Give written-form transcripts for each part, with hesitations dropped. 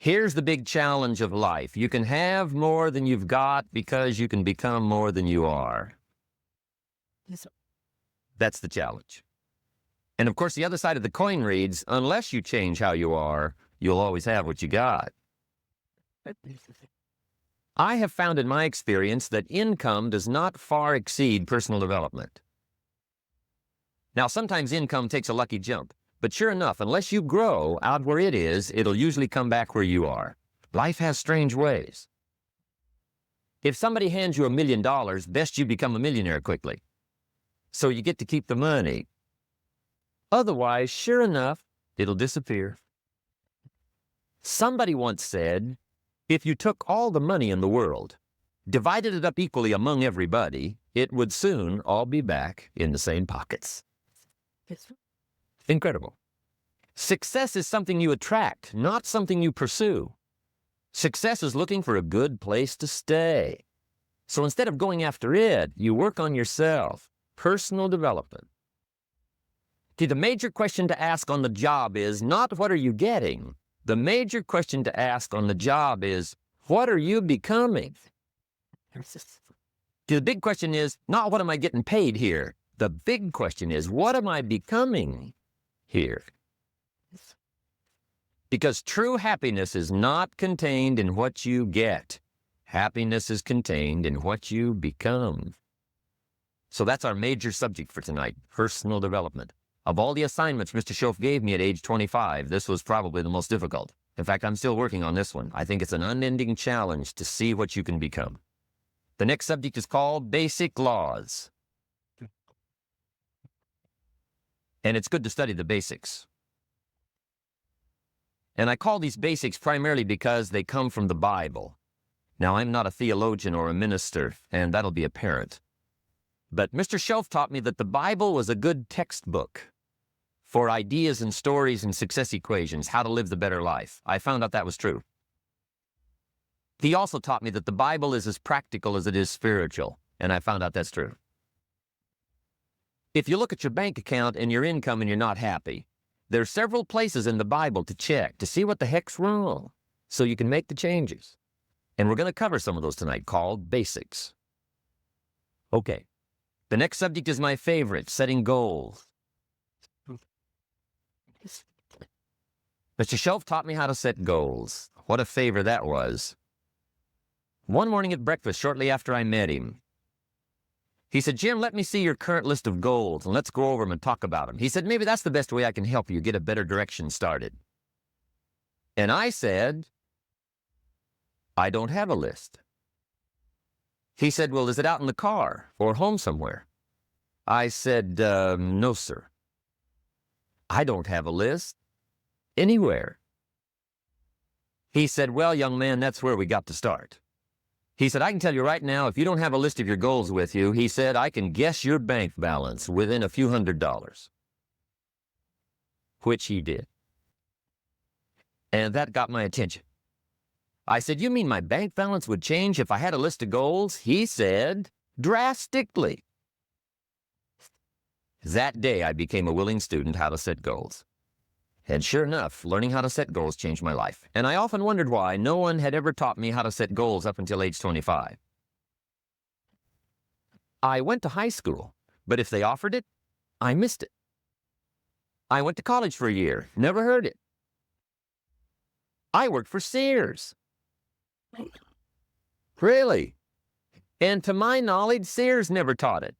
Here's the big challenge of life. You can have more than you've got because you can become more than you are. That's the challenge. And of course, the other side of the coin reads, unless you change how you are, you'll always have what you got. I have found in my experience that income does not far exceed personal development. Now, sometimes income takes a lucky jump, but sure enough, unless you grow out where it is, it'll usually come back where you are. Life has strange ways. If somebody hands you $1 million, best you become a millionaire quickly, so you get to keep the money. Otherwise, sure enough, it'll disappear. Somebody once said, if you took all the money in the world, divided it up equally among everybody, it would soon all be back in the same pockets. Incredible. Success is something you attract, not something you pursue. Success is looking for a good place to stay. So instead of going after it, you work on yourself. Personal development. See, the major question to ask on the job is not what are you getting? The major question to ask on the job is, what are you becoming? The big question is not what am I getting paid here? The big question is, what am I becoming here? Because true happiness is not contained in what you get. Happiness is contained in what you become. So that's our major subject for tonight, personal development. Of all the assignments Mr. Schoaf gave me at age 25, this was probably the most difficult. In fact, I'm still working on this one. I think it's an unending challenge to see what you can become. The next subject is called Basic Laws. And it's good to study the basics. And I call these basics primarily because they come from the Bible. Now, I'm not a theologian or a minister, and that'll be apparent. But Mr. Schoaf taught me that the Bible was a good textbook for ideas and stories and success equations, how to live the better life. I found out that was true. He also taught me that the Bible is as practical as it is spiritual, and I found out that's true. If you look at your bank account and your income and you're not happy, there are several places in the Bible to check to see what the heck's wrong so you can make the changes. And we're going to cover some of those tonight, called basics. Okay. The next subject is my favorite, setting goals. Mr. Schoaf taught me how to set goals. What a favor that was. One morning at breakfast, shortly after I met him, he said, Jim, let me see your current list of goals, and let's go over them and talk about them. He said, maybe that's the best way I can help you get a better direction started. And I said, I don't have a list. He said, well, is it out in the car or home somewhere? I said, no, sir. I don't have a list anywhere. He said, well, young man, that's where we got to start. He said, I can tell you right now, if you don't have a list of your goals with you, he said, I can guess your bank balance within a few $100s. Which he did. And that got my attention. I said, you mean my bank balance would change if I had a list of goals? He said, drastically. That day, I became a willing student how to set goals. And sure enough, learning how to set goals changed my life. And I often wondered why no one had ever taught me how to set goals up until age 25. I went to high school, but if they offered it, I missed it. I went to college for a year, never heard it. I worked for Sears. Really? And to my knowledge, Sears never taught it,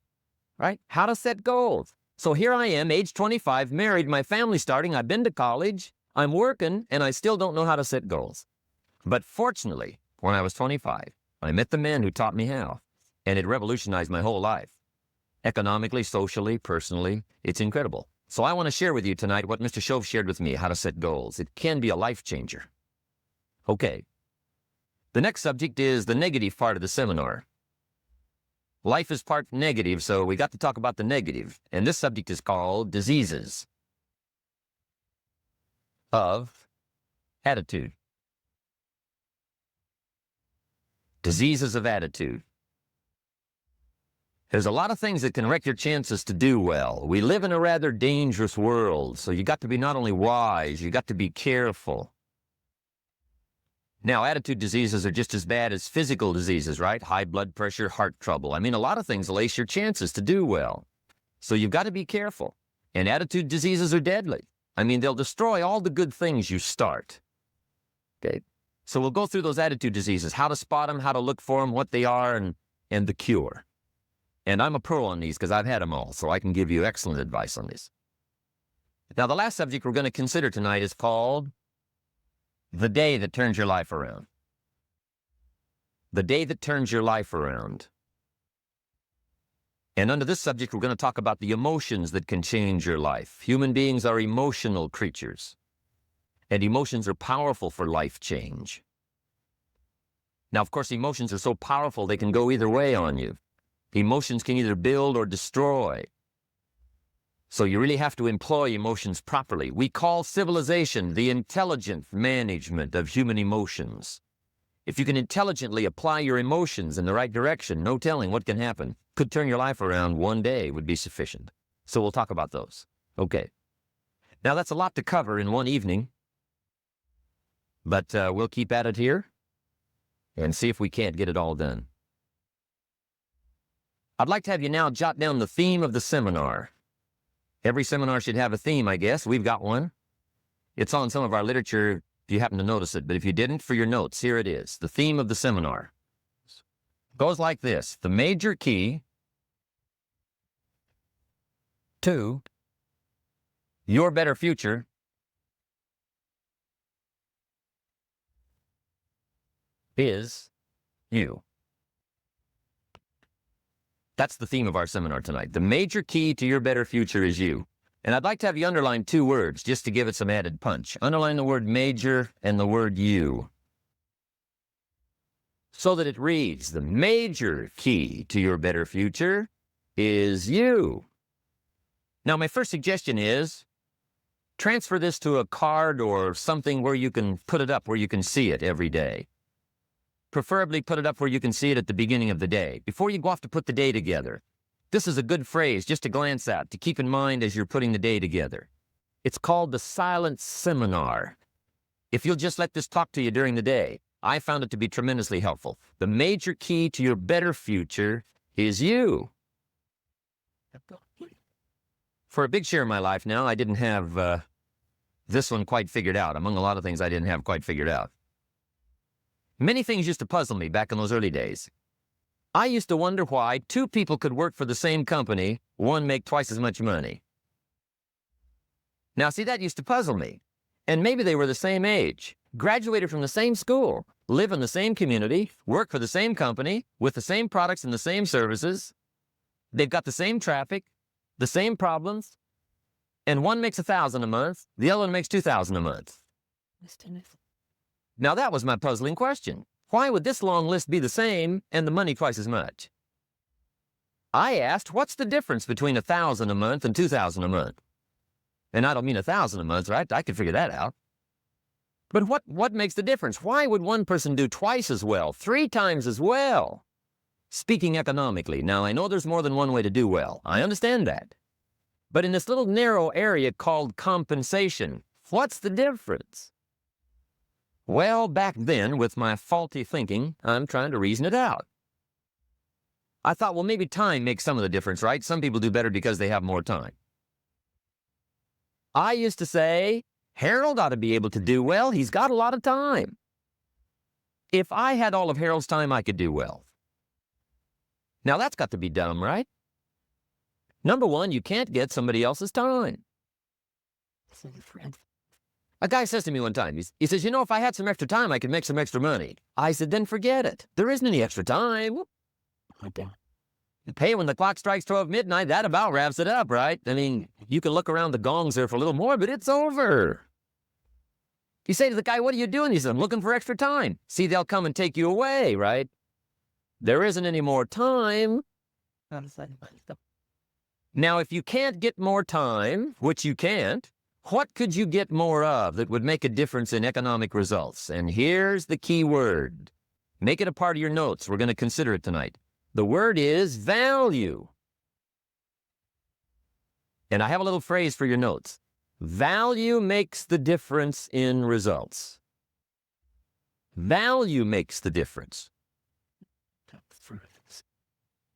right? How to set goals. So here I am, age 25, married, my family's starting, I've been to college, I'm working, and I still don't know how to set goals. But fortunately, when I was 25, I met the man who taught me how, and it revolutionized my whole life. Economically, socially, personally, it's incredible. So I want to share with you tonight what Mr. Schoaf shared with me, how to set goals. It can be a life changer. Okay. The next subject is the negative part of the seminar. Life is part negative, so we got to talk about the negative. And this subject is called diseases of attitude. Diseases of attitude. There's a lot of things that can wreck your chances to do well. We live in a rather dangerous world, so you got to be not only wise, you got to be careful. Now, attitude diseases are just as bad as physical diseases, right? High blood pressure, heart trouble. I mean, a lot of things will ace your chances to do well. So you've got to be careful. And attitude diseases are deadly. I mean, they'll destroy all the good things you start. Okay? So we'll go through those attitude diseases, how to spot them, how to look for them, what they are, and the cure. And I'm a pro on these because I've had them all, so I can give you excellent advice on this. Now, the last subject we're going to consider tonight is called the day that turns your life around. The day that turns your life around. And under this subject, we're going to talk about the emotions that can change your life. Human beings are emotional creatures, and emotions are powerful for life change. Now, of course, emotions are so powerful they can go either way on you. Emotions can either build or destroy. So you really have to employ emotions properly. We call civilization the intelligent management of human emotions. If you can intelligently apply your emotions in the right direction, no telling what can happen. Could turn your life around one day would be sufficient. So we'll talk about those. Okay. Now that's a lot to cover in one evening, but we'll keep at it here and see if we can't get it all done. I'd like to have you now jot down the theme of the seminar. Every seminar should have a theme, I guess. We've got one. It's on some of our literature if you happen to notice it, but if you didn't, for your notes, here it is. The theme of the seminar goes like this: the major key to your better future is you. That's the theme of our seminar tonight. The major key to your better future is you. And I'd like to have you underline two words just to give it some added punch. Underline the word major and the word you, so that it reads, the major key to your better future is you. Now, my first suggestion is transfer this to a card or something where you can put it up, where you can see it every day. Preferably put it up where you can see it at the beginning of the day, before you go off to put the day together. This is a good phrase just to glance at, to keep in mind as you're putting the day together. It's called the silent seminar. If you'll just let this talk to you during the day, I found it to be tremendously helpful. The major key to your better future is you. For a big share of my life now, I didn't have this one quite figured out. Among a lot of things I didn't have quite figured out. Many things used to puzzle me back in those early days. I used to wonder why two people could work for the same company, one make twice as much money. Now, see, that used to puzzle me. And maybe they were the same age, graduated from the same school, live in the same community, work for the same company, with the same products and the same services. They've got the same traffic, the same problems, and one makes $1,000 a month, the other one makes $2,000 a month. Now, that was my puzzling question. Why would this long list be the same and the money twice as much? I asked, what's the difference between $1,000 a month and $2,000 a month? And I don't mean $1,000 a month, right? I could figure that out. But what makes the difference? Why would one person do twice as well, 3 times as well? Speaking economically, now I know there's more than one way to do well. I understand that. But in this little narrow area called compensation, what's the difference? Well, back then, with my faulty thinking, I'm trying to reason it out. I thought, well, maybe time makes some of the difference, right? Some people do better because they have more time. I used to say, Harold ought to be able to do well. He's got a lot of time. If I had all of Harold's time, I could do well. Now, that's got to be dumb, right? Number one, you can't get somebody else's time. A guy says to me one time, he says, you know, if I had some extra time, I could make some extra money. I said, then forget it. There isn't any extra time. You pay when the clock strikes 12 midnight, that about wraps it up, right? I mean, you can look around the gongs there for a little more, but it's over. You say to the guy, what are you doing? He says, I'm looking for extra time. See, they'll come and take you away, right? There isn't any more time. Now, if you can't get more time, which you can't, what could you get more of that would make a difference in economic results? And here's the key word. Make it a part of your notes. We're going to consider it tonight. The word is value. And I have a little phrase for your notes. Value makes the difference in results. Value makes the difference.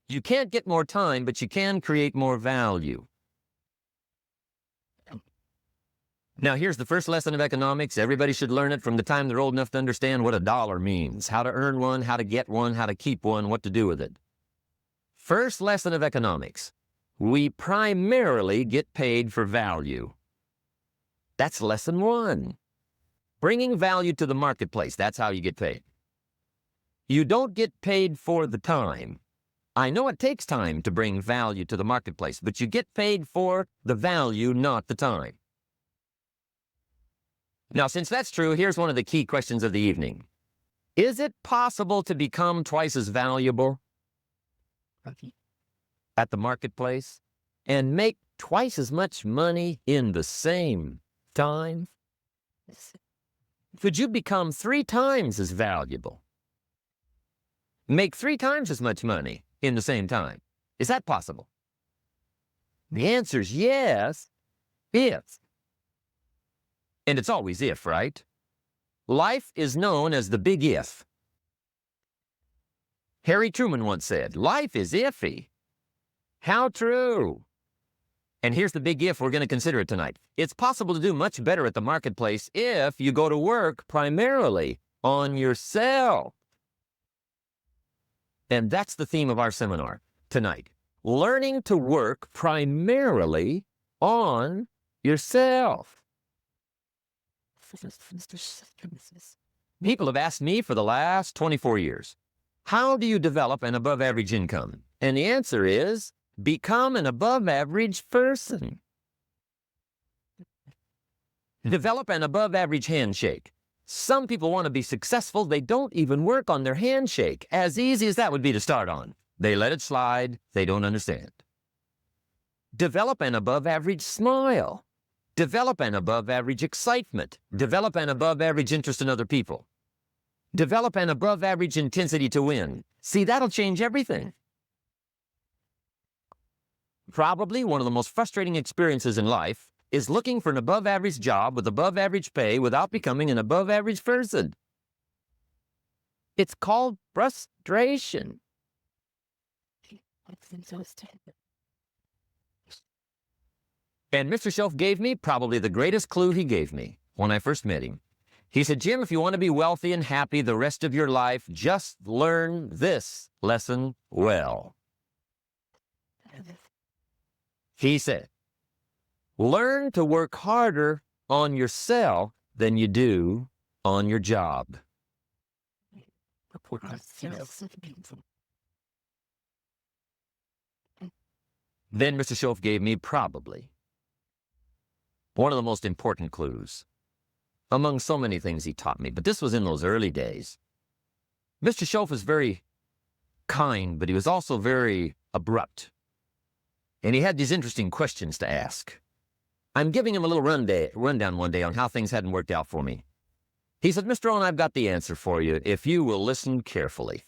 You can't get more time, but you can create more value. Now, here's the first lesson of economics. Everybody should learn it from the time they're old enough to understand what a dollar means, how to earn one, how to get one, how to keep one, what to do with it. First lesson of economics. We primarily get paid for value. That's lesson one. Bringing value to the marketplace, that's how you get paid. You don't get paid for the time. I know it takes time to bring value to the marketplace, but you get paid for the value, not the time. Now, since that's true, here's one of the key questions of the evening. Is it possible to become twice as valuable at the marketplace and make twice as much money in the same time? Could you become 3 times as valuable? Make 3 times as much money in the same time? Is that possible? The answer is yes, if. And it's always if, right? Life is known as the big if. Harry Truman once said, life is iffy. How true. And here's the big if we're going to consider it tonight. It's possible to do much better at the marketplace if you go to work primarily on yourself. And that's the theme of our seminar tonight. Learning to work primarily on yourself. People have asked me for the last 24 years, how do you develop an above-average income? And the answer is, become an above-average person. Develop an above-average handshake. Some people want to be successful. They don't even work on their handshake. As easy as that would be to start on. They let it slide. They don't understand. Develop an above-average smile. Develop an above-average excitement. Develop an above-average interest in other people. Develop an above-average intensity to win. See, that'll change everything. Probably one of the most frustrating experiences in life is looking for an above-average job with above-average pay without becoming an above-average person. It's called frustration. And Mr. Shelf gave me probably the greatest clue he gave me when I first met him. He said, Jim, if you want to be wealthy and happy the rest of your life, just learn this lesson well. He said, learn to work harder on yourself than you do on your job. Then Mr. Shelf gave me probably one of the most important clues among so many things he taught me, but this was in those early days. Mr. Shelf was very kind, but he was also very abrupt. And he had these interesting questions to ask. I'm giving him a little rundown one day on how things hadn't worked out for me. He said, Mr. Rohn, I've got the answer for you if you will listen carefully.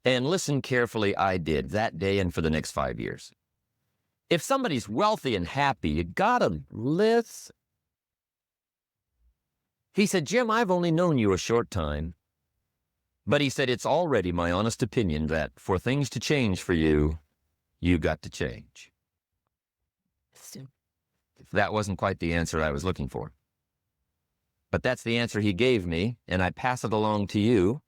And listen carefully I did that day and for the next 5 years. If somebody's wealthy and happy, you gotta listen. He said, Jim, I've only known you a short time. But he said, it's already my honest opinion that for things to change for you, you got to change. That wasn't quite the answer I was looking for. But that's the answer he gave me, and I pass it along to you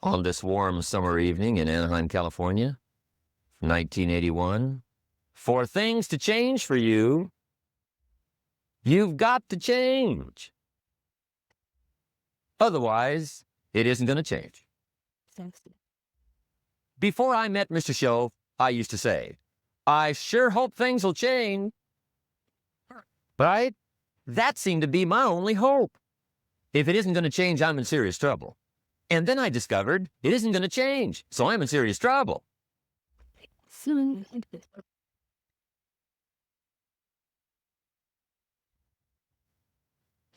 on this warm summer evening in Anaheim, California, 1981. For things to change for you, you've got to change. Otherwise, it isn't going to change. Before I met Mr. Shelf, I used to say, I sure hope things will change. Right? That seemed to be my only hope. If it isn't going to change, I'm in serious trouble. And then I discovered it isn't going to change, so I'm in serious trouble.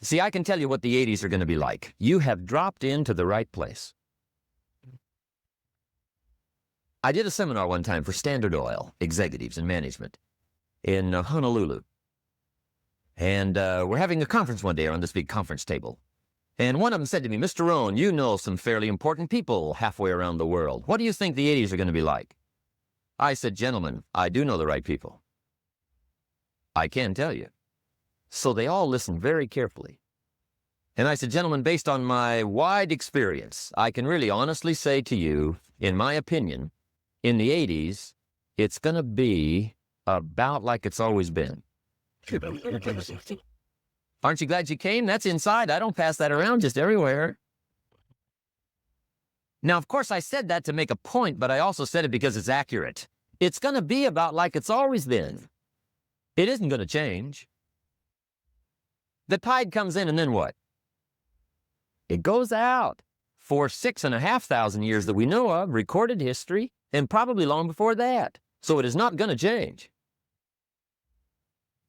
See, I can tell you what the 80s are going to be like. You have dropped into the right place. I did a seminar one time for Standard Oil executives and management in Honolulu. And we're having a conference one day around this big conference table. And one of them said to me, Mr. Rohn, you know some fairly important people halfway around the world. What do you think the 80s are going to be like? I said, gentlemen, I do know the right people. I can tell you. So they all listened very carefully. And I said, gentlemen, based on my wide experience, I can really honestly say to you, in my opinion, in the 80s, it's going to be about like it's always been. Aren't you glad you came? That's inside. I don't pass that around just everywhere. Now, of course, I said that to make a point, but I also said it because it's accurate. It's going to be about like it's always been. It isn't going to change. The tide comes in, and then what? It goes out. For 6,500 years that we know of, recorded history, and probably long before that. So it is not going to change.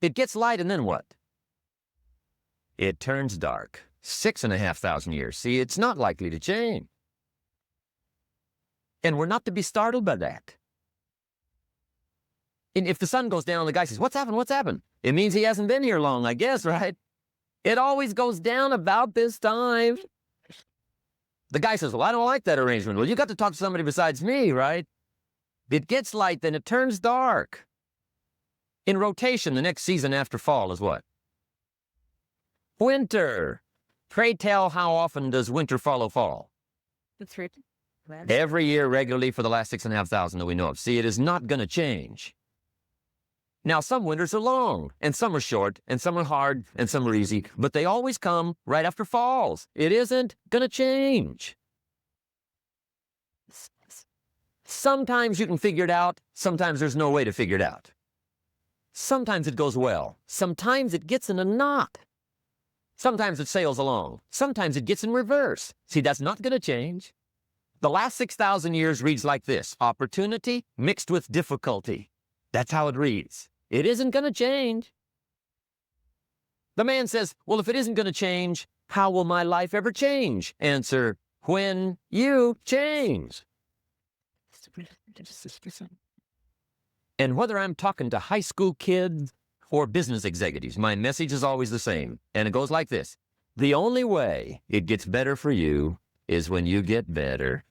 It gets light, and then what? It turns dark. 6,500 years. See, it's not likely to change. And we're not to be startled by that. And if the sun goes down, the guy says, what's happened? What's happened? It means he hasn't been here long, I guess, right? It always goes down about this time. The guy says, well, I don't like that arrangement. Well, you got to talk to somebody besides me, right? It gets light, then it turns dark. In rotation, the next season after fall is what? Winter. Pray tell, how often does winter follow fall? That's right. Every year regularly for the last 6,500 that we know of. See, it is not going to change. Now, some winters are long, and some are short, and some are hard, and some are easy, but they always come right after falls. It isn't going to change. Sometimes you can figure it out. Sometimes there's no way to figure it out. Sometimes it goes well. Sometimes it gets in a knot. Sometimes it sails along. Sometimes it gets in reverse. See, that's not going to change. The last 6,000 years reads like this: opportunity mixed with difficulty. That's how it reads. It isn't going to change. The man says, well, if it isn't going to change, how will my life ever change? Answer, when you change. And whether I'm talking to high school kids or business executives, my message is always the same. And it goes like this: the only way it gets better for you is when you get better.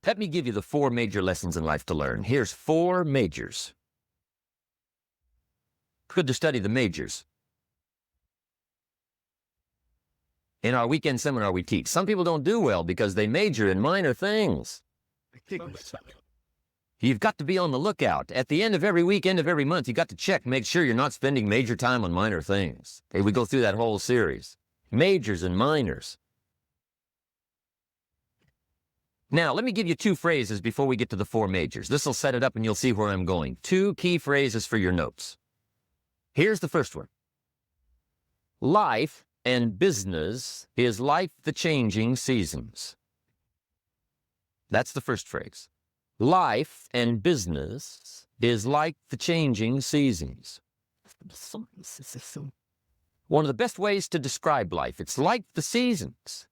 Let me give you the 4 major lessons in life to learn. Here's 4 majors. Good to study the majors. In our weekend seminar, we teach. Some people don't do well because they major in minor things. You've got to be on the lookout. At the end of every week, end of every month, you got to check, make sure you're not spending major time on minor things. Okay, we go through that whole series. Majors and minors. Now, let me give you 2 phrases before we get to the 4 majors. This will set it up and you'll see where I'm going. 2 key phrases for your notes. Here's the first one. Life and business is like the changing seasons. That's the first phrase. Life and business is like the changing seasons. One of the best ways to describe life, it's like the seasons.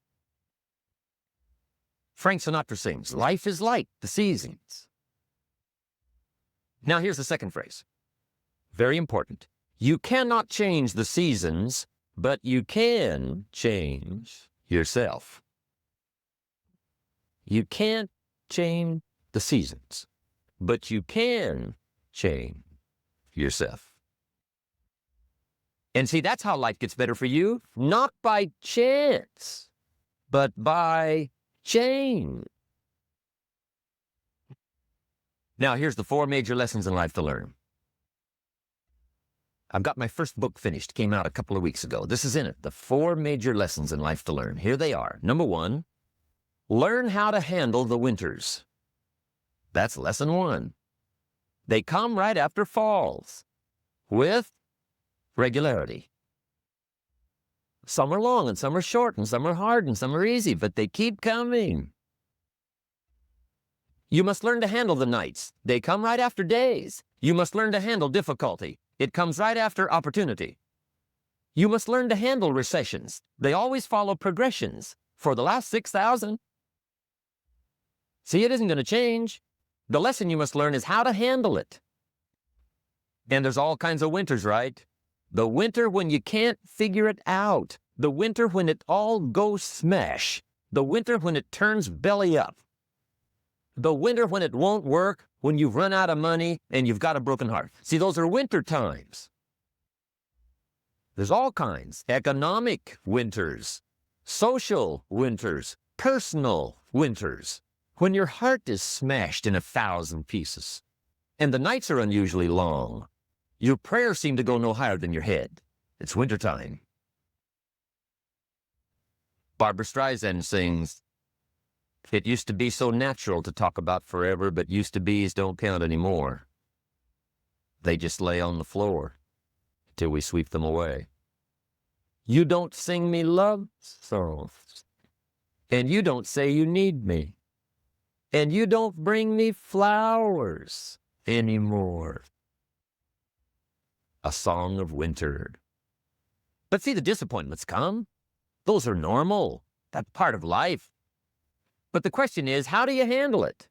Frank Sinatra sings, life is like the seasons. Now here's the second phrase. Very important. You cannot change the seasons, but you can change yourself. You can't change the seasons, but you can change yourself. And see, that's how life gets better for you, not by chance, but by change. Now, here's the 4 major lessons in life to learn. I've got my first book finished, came out a couple of weeks ago. This is in it, the 4 major lessons in life to learn. Here they are. Number 1, learn how to handle the winters. That's lesson 1. They come right after falls, with regularity. Some are long, and some are short, and some are hard, and some are easy, but they keep coming. You must learn to handle the nights. They come right after days. You must learn to handle difficulty. It comes right after opportunity. You must learn to handle recessions. They always follow progressions. For the last 6,000. See, it isn't going to change. The lesson you must learn is how to handle it. And there's all kinds of winters, right? The winter when you can't figure it out. The winter when it all goes smash. The winter when it turns belly up. The winter when it won't work, when you've run out of money and you've got a broken heart. See, those are winter times. There's all kinds. Economic winters, social winters, personal winters. When your heart is smashed in 1,000 pieces and the nights are unusually long, your prayers seem to go no higher than your head. It's wintertime. Barbra Streisand sings, "It used to be so natural to talk about forever, but used to be's don't count anymore. They just lay on the floor till we sweep them away. You don't sing me love songs, and you don't say you need me, and you don't bring me flowers anymore." A song of winter. But see, the disappointments come. Those are normal. That's part of life. But the question is, how do you handle it?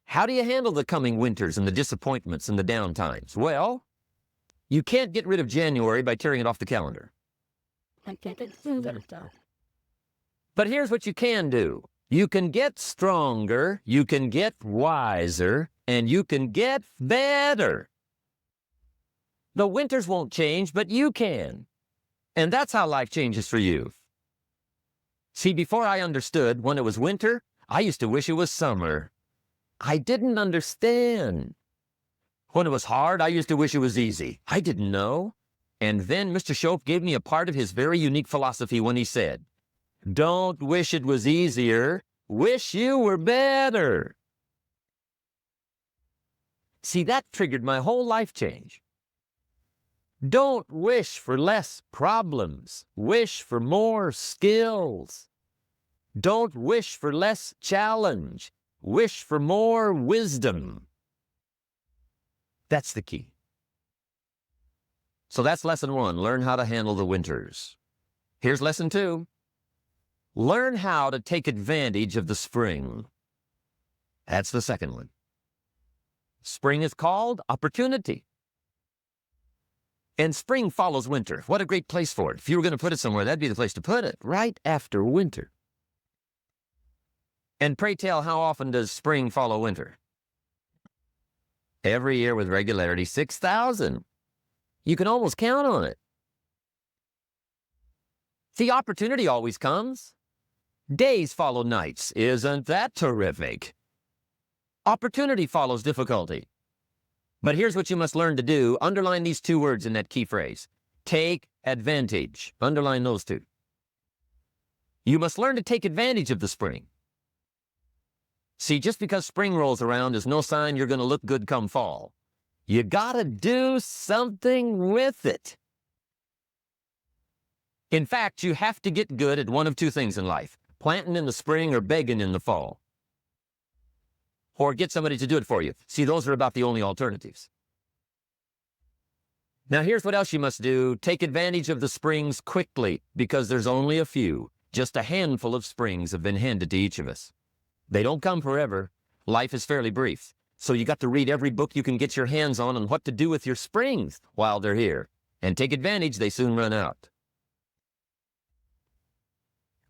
How do you handle the coming winters and the disappointments and the downtimes? Well, you can't get rid of January by tearing it off the calendar. But here's what you can do. You can get stronger, you can get wiser, and you can get better. The winters won't change, but you can. And that's how life changes for you. See, before I understood, when it was winter, I used to wish it was summer. I didn't understand. When it was hard, I used to wish it was easy. I didn't know. And then Mr. Shope gave me a part of his very unique philosophy when he said, "Don't wish it was easier, wish you were better." See, that triggered my whole life change. Don't wish for less problems. Wish for more skills. Don't wish for less challenge. Wish for more wisdom. That's the key. So that's lesson 1. Learn how to handle the winters. Here's lesson 2. Learn how to take advantage of the spring. That's the second one. Spring is called opportunity. And spring follows winter. What a great place for it. If you were going to put it somewhere, that'd be the place to put it, right after winter. And pray tell, how often does spring follow winter? Every year with regularity, 6,000. You can almost count on it. The opportunity always comes. Days follow nights. Isn't that terrific? Opportunity follows difficulty. But here's what you must learn to do. Underline these 2 words in that key phrase. Take advantage. Underline those 2. You must learn to take advantage of the spring. See, just because spring rolls around is no sign you're going to look good come fall. You gotta do something with it. In fact, you have to get good at one of 2 things in life. Planting in the spring or begging in the fall. Or get somebody to do it for you. See, those are about the only alternatives. Now here's what else you must do. Take advantage of the springs quickly, because there's only a few. Just a handful of springs have been handed to each of us. They don't come forever. Life is fairly brief. So you got to read every book you can get your hands on what to do with your springs while they're here. And take advantage, they soon run out.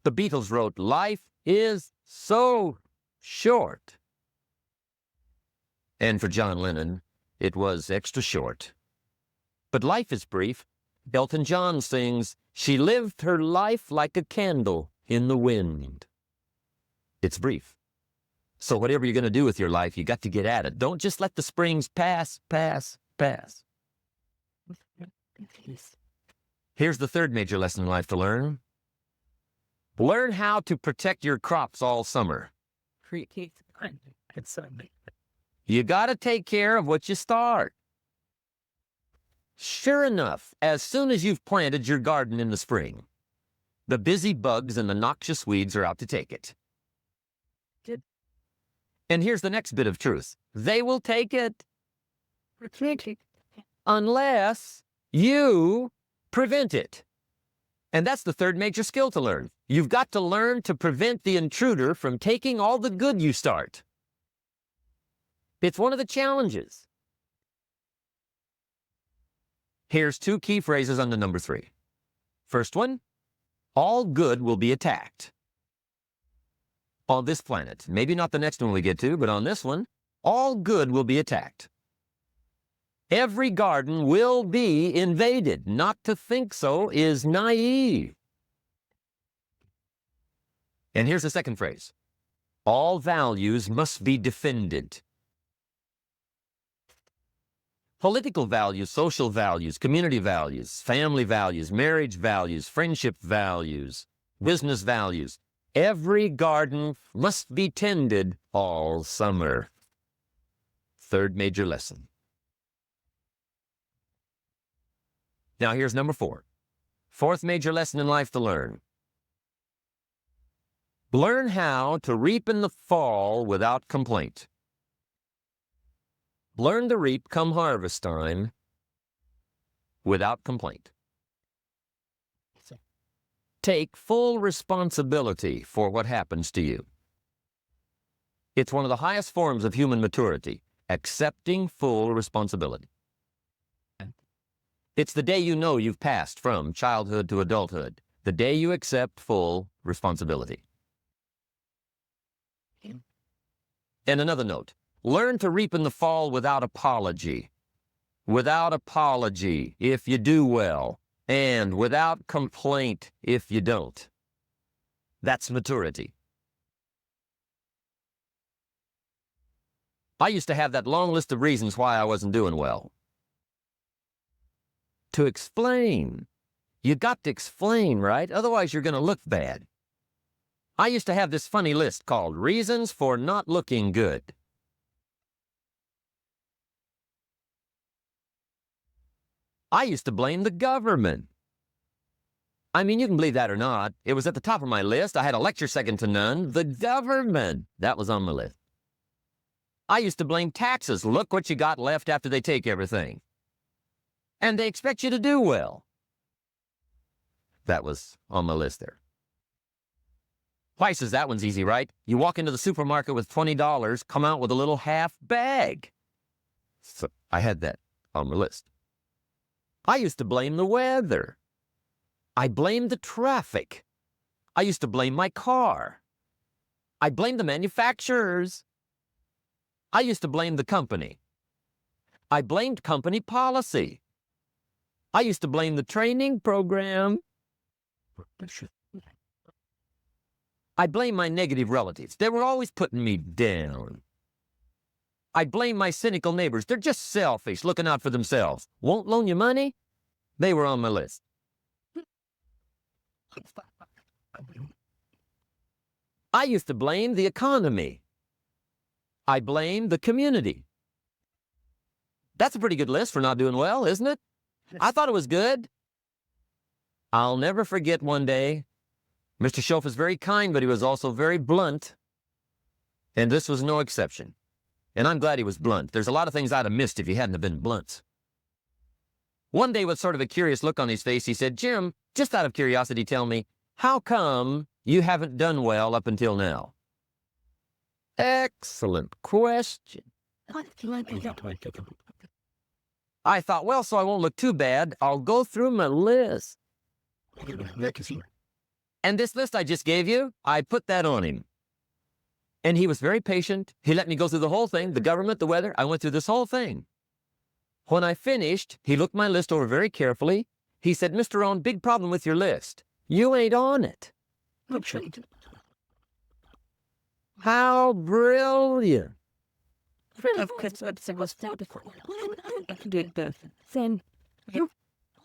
The Beatles wrote, "Life is so short." And for John Lennon, it was extra short. But life is brief. Elton John sings, "She lived her life like a candle in the wind." It's brief. So whatever you're going to do with your life, you got to get at it. Don't just let the springs pass. Here's the third major lesson in life to learn. Learn how to protect your crops all summer. You got to take care of what you start. Sure enough, as soon as you've planted your garden in the spring, the busy bugs and the noxious weeds are out to take it. And here's the next bit of truth. They will take it. Unless you prevent it. And that's the third major skill to learn. You've got to learn to prevent the intruder from taking all the good you start. It's one of the challenges. Here's 2 key phrases under number 3. First one, all good will be attacked. On this planet, maybe not the next one we get to, but on this one, all good will be attacked. Every garden will be invaded. Not to think so is naive. And here's the second phrase. All values must be defended. Political values, social values, community values, family values, marriage values, friendship values, business values. Every garden must be tended all summer. Third major lesson. Now here's number 4. Fourth major lesson in life to learn. Learn how to reap in the fall without complaint. Learn to reap come harvest time without complaint. Take full responsibility for what happens to you. It's one of the highest forms of human maturity, accepting full responsibility. It's the day you know you've passed from childhood to adulthood, the day you accept full responsibility. And another note, learn to reap in the fall without apology. Without apology if you do well, and without complaint if you don't. That's maturity. I used to have that long list of reasons why I wasn't doing well. To explain. You got to explain, right? Otherwise you're going to look bad. I used to have this funny list called Reasons for Not Looking Good. I used to blame the government. I mean, you can believe that or not. It was at the top of my list. I had a lecture second to none. The government. That was on my list. I used to blame taxes. Look what you got left after they take everything. And they expect you to do well. That was on my list there. Prices, that one's easy, right? You walk into the supermarket with $20, come out with a little half bag. So I had that on my list. I used to blame the weather. I blamed the traffic. I used to blame my car. I blamed the manufacturers. I used to blame the company. I blamed company policy. I used to blame the training program. I blame my negative relatives. They were always putting me down. I blame my cynical neighbors. They're just selfish, looking out for themselves. Won't loan you money? They were on my list. I used to blame the economy. I blamed the community. That's a pretty good list for not doing well, isn't it? I thought it was good. I'll never forget one day. Mr. Schoaf was very kind, but he was also very blunt. And this was no exception. And I'm glad he was blunt. There's a lot of things I'd have missed if he hadn't have been blunt. One day, with sort of a curious look on his face, he said, "Jim, just out of curiosity, tell me, how come you haven't done well up until now?" Excellent question. I thought, well, so I won't look too bad, I'll go through my list. And this list I just gave you, I put that on him. And he was very patient. He let me go through the whole thing, the government, the weather. I went through this whole thing. When I finished, he looked my list over very carefully. He said, "Mr. Rohn, big problem with your list. You ain't on it." How brilliant.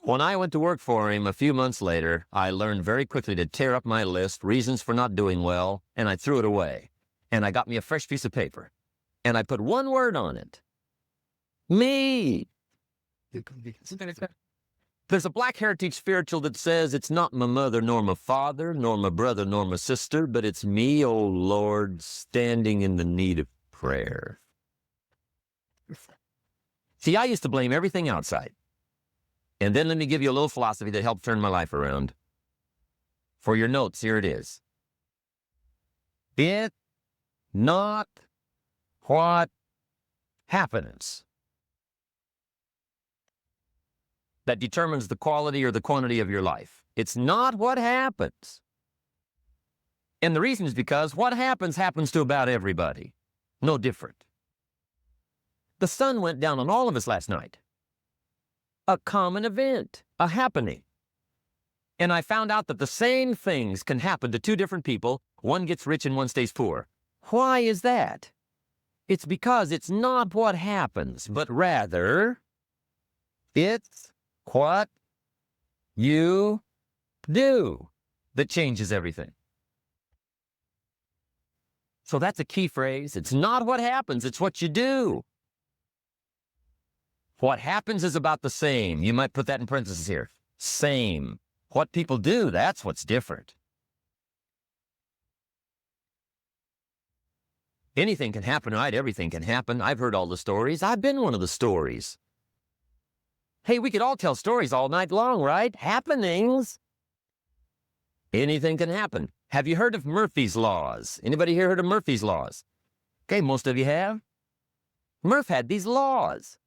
When I went to work for him a few months later, I learned very quickly to tear up my list, reasons for not doing well, and I threw it away. And I got me a fresh piece of paper. And I put one word on it. Me. There's a Black Heritage spiritual that says it's not my mother nor my father, nor my brother nor my sister, but it's me, oh Lord, standing in the need of prayer. See, I used to blame everything outside. And then let me give you a little philosophy that helped turn my life around. For your notes, here it is. It not what happenance that determines the quality or the quantity of your life. It's not what happens. And the reason is because what happens to about everybody. No different. The sun went down on all of us last night. A common event, a happening. And I found out that the same things can happen to two different people. One gets rich and one stays poor. Why is that? It's because it's not what happens, but rather, it's what you do that changes everything. So that's a key phrase. It's not what happens, it's what you do. What happens is about the same. You might put that in parentheses here. Same. What people do, that's what's different. Anything can happen, right? Everything can happen. I've heard all the stories. I've been one of the stories. Hey, we could all tell stories all night long, right? Happenings. Anything can happen. Have you heard of Murphy's Laws? Anybody here heard of Murphy's Laws? Okay, most of you have. Murph had these laws.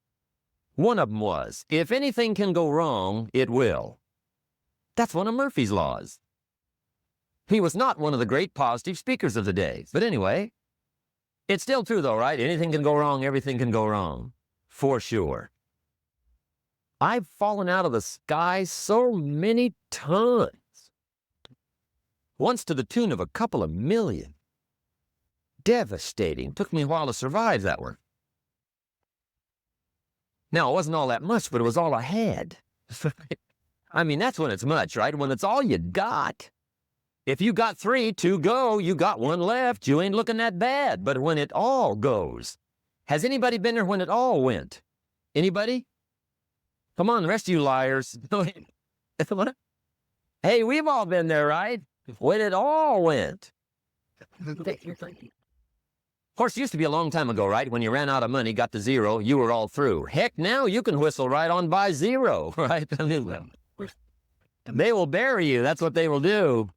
One of them was, if anything can go wrong, it will. That's one of Murphy's laws. He was not one of the great positive speakers of the day. But anyway, it's still true though, right? Anything can go wrong, everything can go wrong. For sure. I've fallen out of the sky so many times. Once to the tune of a couple of million. Devastating. Took me a while to survive that one. Now, it wasn't all that much, but it was all I had. I mean, that's when it's much, right? When it's all you got. If you got 3, 2 go, you got 1 left, you ain't looking that bad. But when it all goes, has anybody been there when it all went? Anybody? Come on, the rest of you liars. Hey, we've all been there, right? When it all went. Of course, it used to be a long time ago, right? When you ran out of money, got to 0, you were all through. Heck, now you can whistle right on by 0, right? They will bury you. That's what they will do.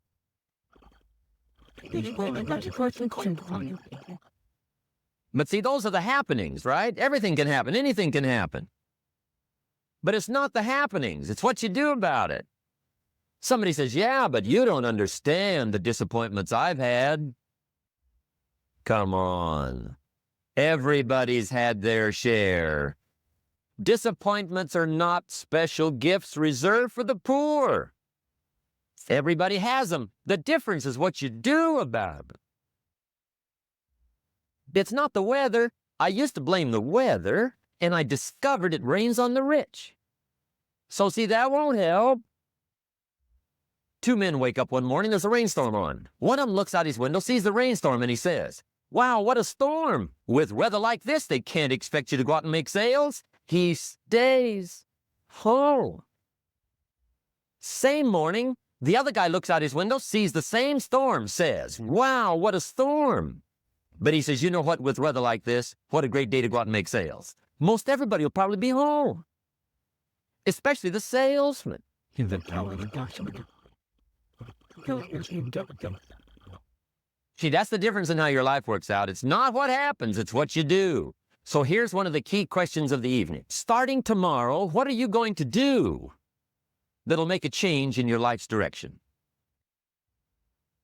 But see, those are the happenings, right? Everything can happen. Anything can happen. But it's not the happenings. It's what you do about it. Somebody says, yeah, but you don't understand the disappointments I've had. Come on. Everybody's had their share. Disappointments are not special gifts reserved for the poor. Everybody has them. The difference is what you do about them. It's not the weather. I used to blame the weather, and I discovered it rains on the rich. So see, that won't help. 2 men wake up one morning, there's a rainstorm on. One of them looks out his window, sees the rainstorm, and he says, wow, what a storm. With weather like this, they can't expect you to go out and make sales. He stays home. Same morning, the other guy looks out his window, sees the same storm, says, wow, what a storm. But he says, you know what, with weather like this, what a great day to go out and make sales. Most everybody will probably be home. Especially the salesman. See, that's the difference in how your life works out. It's not what happens, it's what you do. So here's one of the key questions of the evening. Starting tomorrow, what are you going to do that'll make a change in your life's direction?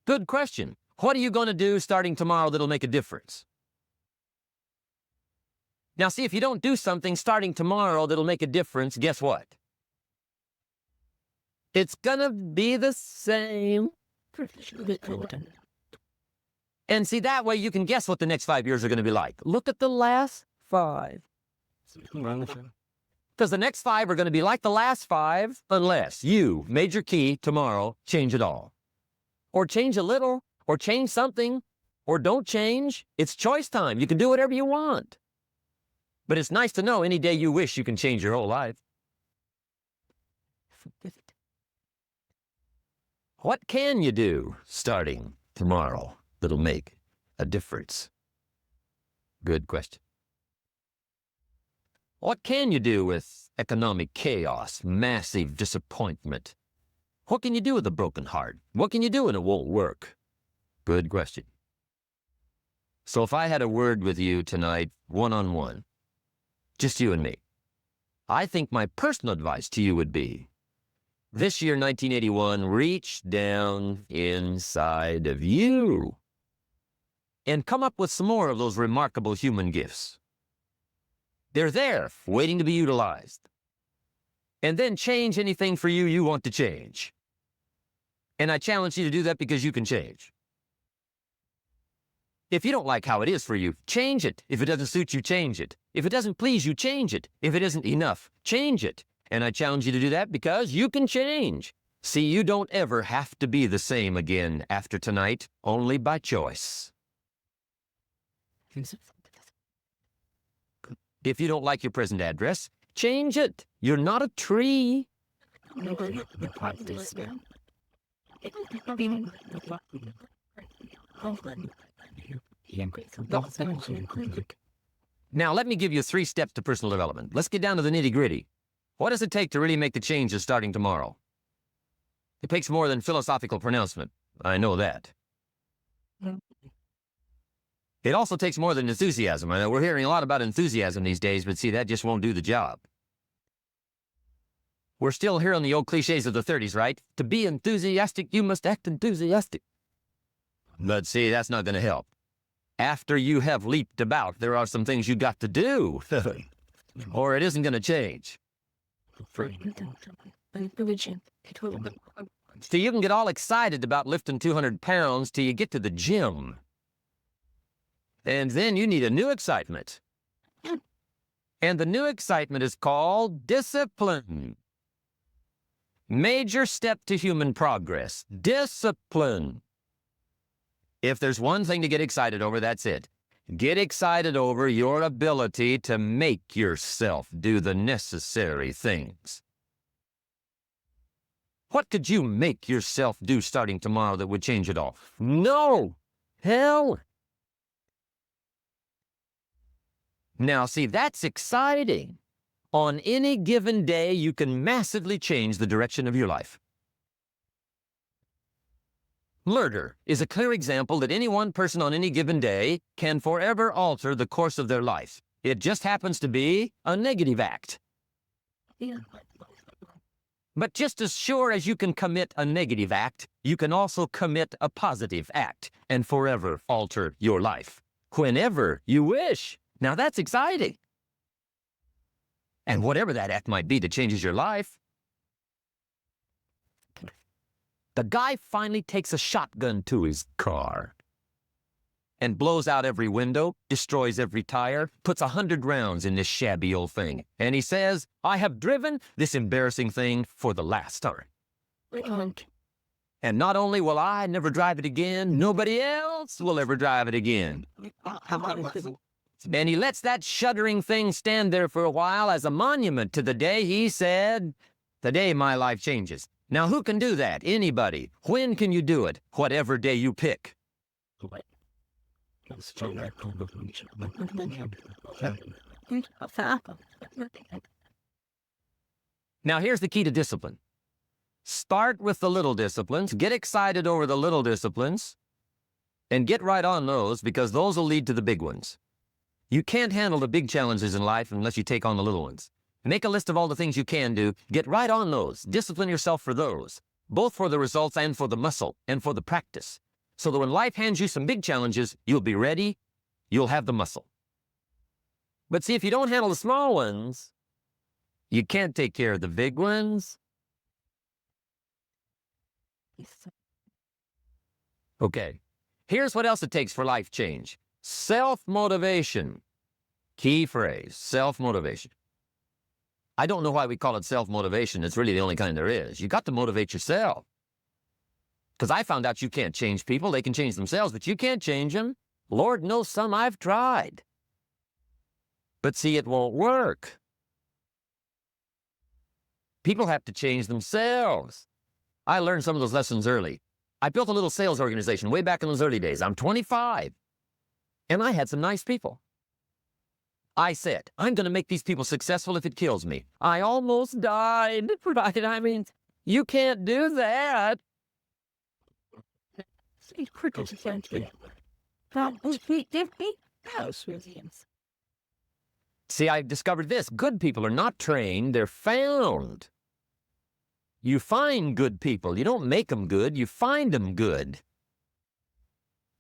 Good question. What are you going to do starting tomorrow that'll make a difference? Now, see, if you don't do something starting tomorrow that'll make a difference, guess what? It's going to be the same. And see, that way you can guess what the next 5 years are going to be like. Look at the last 5. Because the next 5 are going to be like the last 5 unless you, major key, tomorrow, change it all. Or change a little, or change something, or don't change. It's choice time. You can do whatever you want. But it's nice to know any day you wish you can change your whole life. What can you do starting tomorrow that'll make a difference? Good question. What can you do with economic chaos, massive disappointment? What can you do with a broken heart? What can you do when it won't work? Good question. So if I had a word with you tonight, one-on-one, just you and me. I think my personal advice to you would be, this year, 1981, reach down inside of you and come up with some more of those remarkable human gifts. They're there, waiting to be utilized. And then change anything for you you want to change. And I challenge you to do that because you can change. If you don't like how it is for you, change it. If it doesn't suit you, change it. If it doesn't please you, change it. If it isn't enough, change it. And I challenge you to do that because you can change. See, you don't ever have to be the same again after tonight, only by choice. If you don't like your present address, change it. You're not a tree. Now, let me give you 3 steps to personal development. Let's get down to the nitty-gritty. What does it take to really make the changes starting tomorrow? It takes more than philosophical pronouncement. I know that. It also takes more than enthusiasm. I know we're hearing a lot about enthusiasm these days, but see, that just won't do the job. We're still hearing the old cliches of the 30s, right? To be enthusiastic, you must act enthusiastic. But see, that's not going to help. After you have leaped about, there are some things you got to do, or it isn't going to change. So you can get all excited about lifting 200 pounds till you get to the gym. And then you need a new excitement. And the new excitement is called discipline. Major step to human progress. Discipline. If there's one thing to get excited over, that's it. Get excited over your ability to make yourself do the necessary things. What could you make yourself do starting tomorrow that would change it all? No! Hell! Now, see, that's exciting. On any given day, you can massively change the direction of your life. Murder is a clear example that any one person on any given day can forever alter the course of their life. It just happens to be a negative act. But just as sure as you can commit a negative act, you can also commit a positive act and forever alter your life. Whenever you wish. Now that's exciting. And whatever that act might be that changes your life. The guy finally takes a shotgun to his car and blows out every window, destroys every tire, puts 100 rounds in this shabby old thing. And he says, I have driven this embarrassing thing for the last time. And not only will I never drive it again, nobody else will ever drive it again. And he lets that shuddering thing stand there for a while as a monument to the day he said, the day my life changes. Now, who can do that? Anybody. When can you do it? Whatever day you pick. Now, here's the key to discipline. Start with the little disciplines, get excited over the little disciplines, and get right on those because those will lead to the big ones. You can't handle the big challenges in life unless you take on the little ones. Make a list of all the things you can do. Get right on those. Discipline yourself for those, both for the results and for the muscle and for the practice. So that when life hands you some big challenges, you'll be ready, you'll have the muscle. But see, if you don't handle the small ones, you can't take care of the big ones. Okay, here's what else it takes for life change. Self-motivation. Key phrase, self-motivation. I don't know why we call it self-motivation. It's really the only kind there is. You got to motivate yourself. Because I found out you can't change people. They can change themselves, but you can't change them. Lord knows some I've tried. But see, it won't work. People have to change themselves. I learned some of those lessons early. I built a little sales organization way back in those early days. I'm 25. And I had some nice people. I said, I'm going to make these people successful if it kills me. I almost died. Right? I mean, you can't do that. See, I've discovered this. Good people are not trained, they're found. You find good people. You don't make them good, you find them good.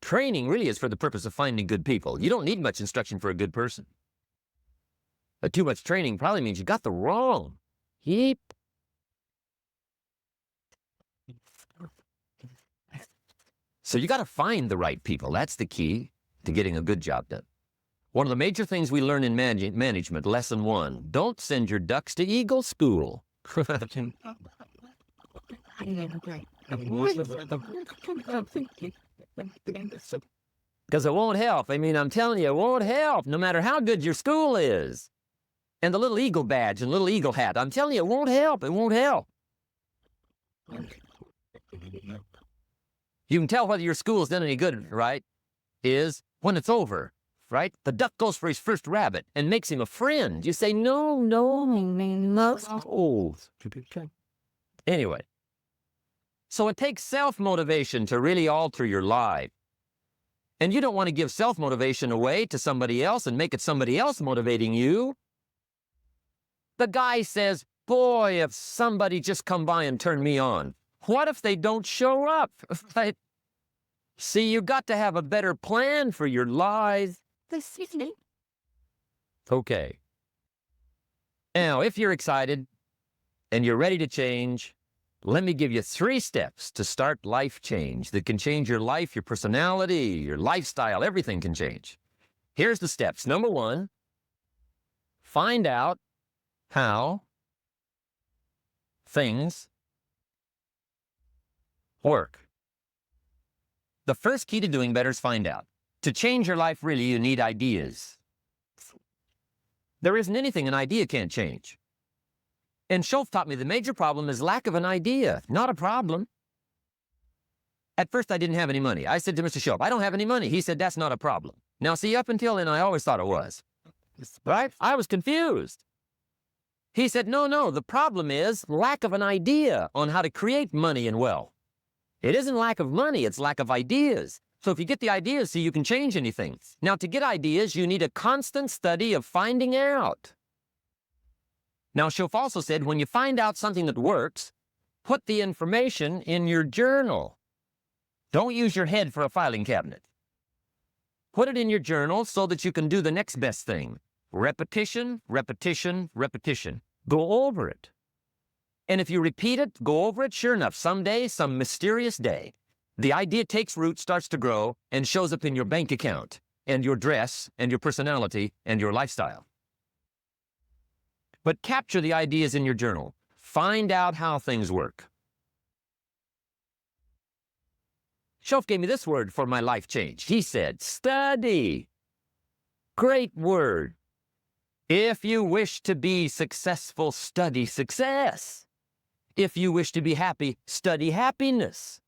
Training really is for the purpose of finding good people. You don't need much instruction for a good person. But too much training probably means you got the wrong. Yep. So you got to find the right people. That's the key to getting a good job done. One of the major things we learn in management, lesson 1, don't send your ducks to Eagle School. Because it won't help. I mean, I'm telling you, it won't help no matter how good your school is. And the little eagle badge and little eagle hat, I'm telling you, it won't help. It won't help. You can tell whether your school's done any good, right, is when it's over, right? The duck goes for his first rabbit and makes him a friend. You say, no. Oh. Anyway, so it takes self-motivation to really alter your life. And you don't want to give self-motivation away to somebody else and make it somebody else motivating you. The guy says, boy, if somebody just come by and turn me on. What if they don't show up? Right? See, you got to have a better plan for your life. Okay. Now, if you're excited and you're ready to change, let me give you 3 steps to start life change that can change your life, your personality, your lifestyle, everything can change. Here's the steps. Number 1, find out how things work. The first key to doing better is find out. To change your life, really, you need ideas. There isn't anything an idea can't change. And Schultz taught me the major problem is lack of an idea, not a problem. At first, I didn't have any money. I said to Mr. Schultz, I don't have any money. He said, that's not a problem. Now, see, up until then, I always thought it was. Right? I was confused. He said, no, the problem is lack of an idea on how to create money and wealth. It isn't lack of money, it's lack of ideas. So if you get the ideas, see, you can change anything. Now, to get ideas, you need a constant study of finding out. Now, Schultz also said, when you find out something that works, put the information in your journal. Don't use your head for a filing cabinet. Put it in your journal so that you can do the next best thing. Repetition, repetition, repetition. Go over it. And if you repeat it, go over it, sure enough, someday, some mysterious day, the idea takes root, starts to grow, and shows up in your bank account, and your dress, and your personality, and your lifestyle. But capture the ideas in your journal. Find out how things work. Schultz gave me this word for my life change. He said, study. Great word. If you wish to be successful, study success. If you wish to be happy, study happiness.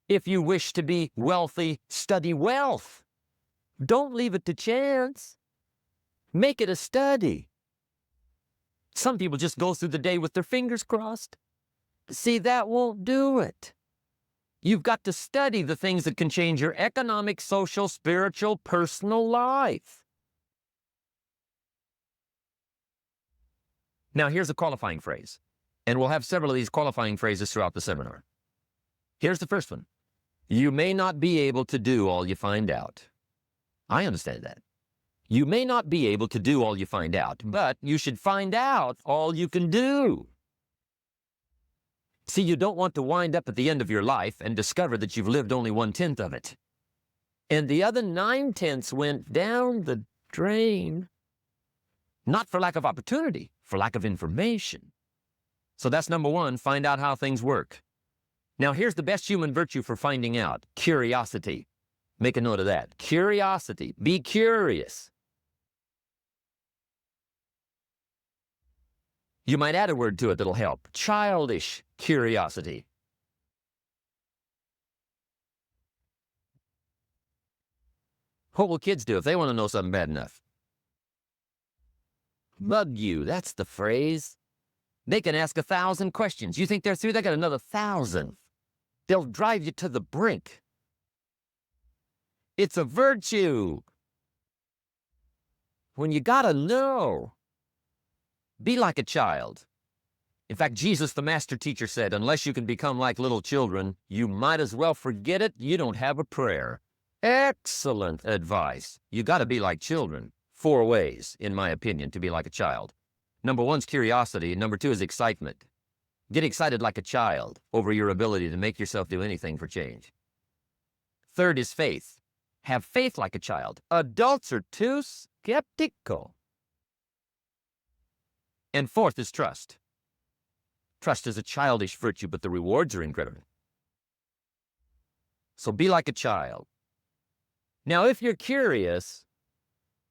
If you wish to be wealthy, study wealth. Don't leave it to chance. Make it a study. Some people just go through the day with their fingers crossed. See, that won't do it. You've got to study the things that can change your economic, social, spiritual, personal life. Now, here's a qualifying phrase. And we'll have several of these qualifying phrases throughout the seminar. Here's the first one. You may not be able to do all you find out. I understand that. You may not be able to do all you find out, but you should find out all you can do. See, you don't want to wind up at the end of your life and discover that you've lived only 1/10 of it. And the other 9/10 went down the drain. Not for lack of opportunity, for lack of information. So that's number 1, find out how things work. Now here's the best human virtue for finding out, curiosity. Make a note of that. Curiosity. Be curious. You might add a word to it that'll help. Childish curiosity. What will kids do if they want to know something bad enough? Bug you, that's the phrase. They can ask 1,000 questions. You think they're through? They got another 1,000. They'll drive you to the brink. It's a virtue. when you gotta know. Be like a child. In fact, Jesus, the master teacher, said, unless you can become like little children, you might as well forget it. You don't have a prayer. Excellent advice. You got to be like children. 4 ways, in my opinion, to be like a child. Number 1 is curiosity. Number 2 is excitement. Get excited like a child over your ability to make yourself do anything for change. 3rd is faith. Have faith like a child. Adults are too skeptical. And 4th is trust. Trust is a childish virtue, but the rewards are incredible. So be like a child. Now, if you're curious,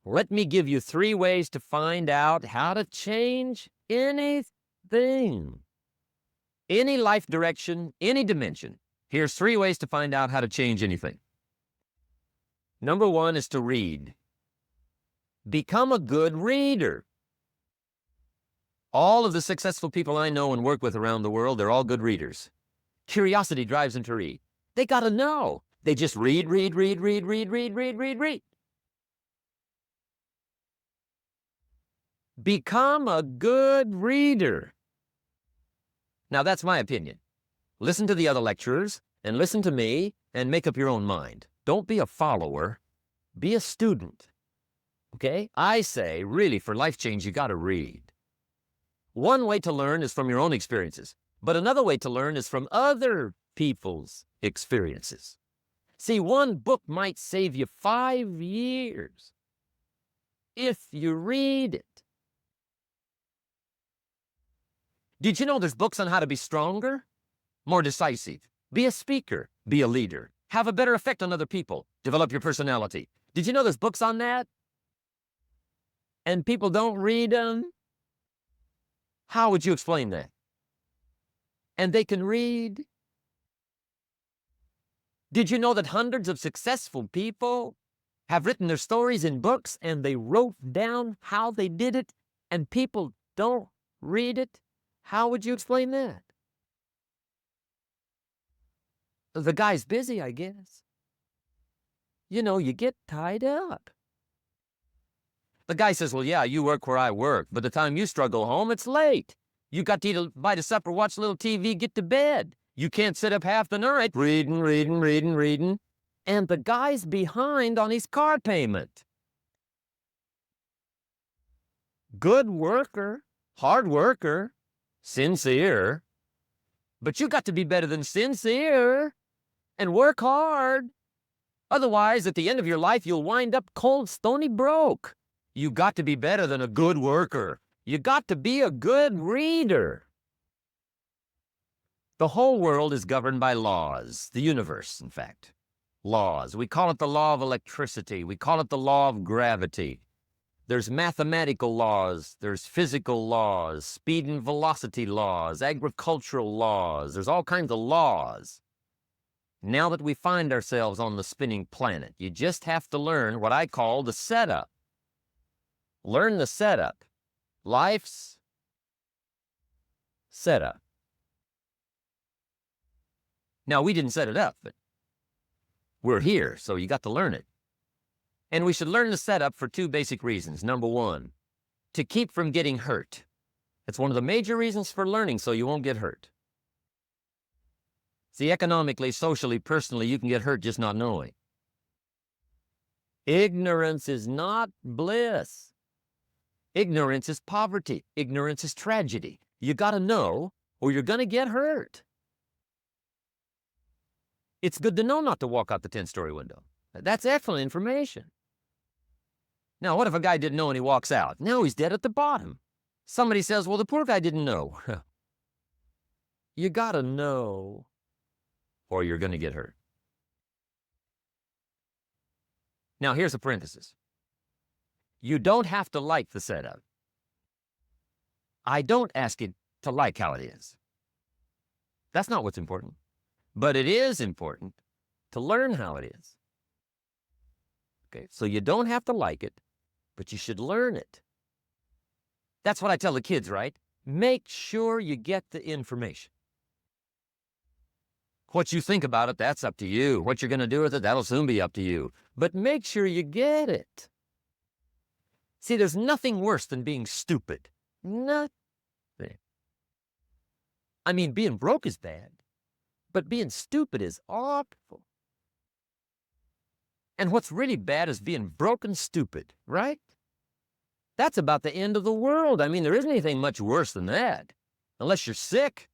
let me give you 3 ways to find out how to change anything. Any life direction, any dimension. Here's 3 ways to find out how to change anything. Number 1 is to read. Become a good reader. All of the successful people I know and work with around the world, they're all good readers. Curiosity drives them to read. They got to know. They just read. Become a good reader. Now, that's my opinion. Listen to the other lecturers and listen to me and make up your own mind. Don't be a follower. Be a student. Okay? I say, really, for life change, you got to read. One way to learn is from your own experiences, but another way to learn is from other people's experiences. See, one book might save you 5 years if you read it. Did you know there's books on how to be stronger, more decisive, be a speaker, be a leader, have a better effect on other people, develop your personality? Did you know there's books on that? And people don't read them? How would you explain that? And they can read? Did you know that hundreds of successful people have written their stories in books and they wrote down how they did it and people don't read it? How would you explain that? The guy's busy, I guess. You know, you get tied up. The guy says, well, yeah, you work where I work. By the time you struggle home, it's late. You got to eat a bite of supper, watch a little TV, get to bed. You can't sit up half the night reading. And the guy's behind on his car payment. Good worker, hard worker, sincere. But you got to be better than sincere and work hard. Otherwise, at the end of your life, you'll wind up cold, stony broke. You got to be better than a good worker. You got to be a good reader. The whole world is governed by laws. The universe, in fact. Laws. We call it the law of electricity. We call it the law of gravity. There's mathematical laws. There's physical laws, speed and velocity laws, agricultural laws. There's all kinds of laws. Now that we find ourselves on the spinning planet, you just have to learn what I call the setup. Learn the setup. Life's setup. Now, we didn't set it up, but we're here, so you got to learn it. And we should learn the setup for 2 basic reasons. Number 1, to keep from getting hurt. That's one of the major reasons for learning, so you won't get hurt. See, economically, socially, personally, you can get hurt just not knowing. Ignorance is not bliss. Ignorance is poverty. Ignorance is tragedy. You got to know, or you're going to get hurt. It's good to know not to walk out the 10-story window. That's excellent information. Now, what if a guy didn't know and he walks out? Now he's dead at the bottom. Somebody says, well, the poor guy didn't know. You got to know, or you're going to get hurt. Now, here's a parenthesis. You don't have to like the setup. I don't ask you to like how it is. That's not what's important. But it is important to learn how it is. Okay, so you don't have to like it, but you should learn it. That's what I tell the kids, right? Make sure you get the information. What you think about it, that's up to you. What you're going to do with it, that'll soon be up to you. But make sure you get it. See, there's nothing worse than being stupid. Nothing. I mean, being broke is bad, but being stupid is awful. And what's really bad is being broke and stupid, right? That's about the end of the world. I mean, there isn't anything much worse than that, unless you're sick.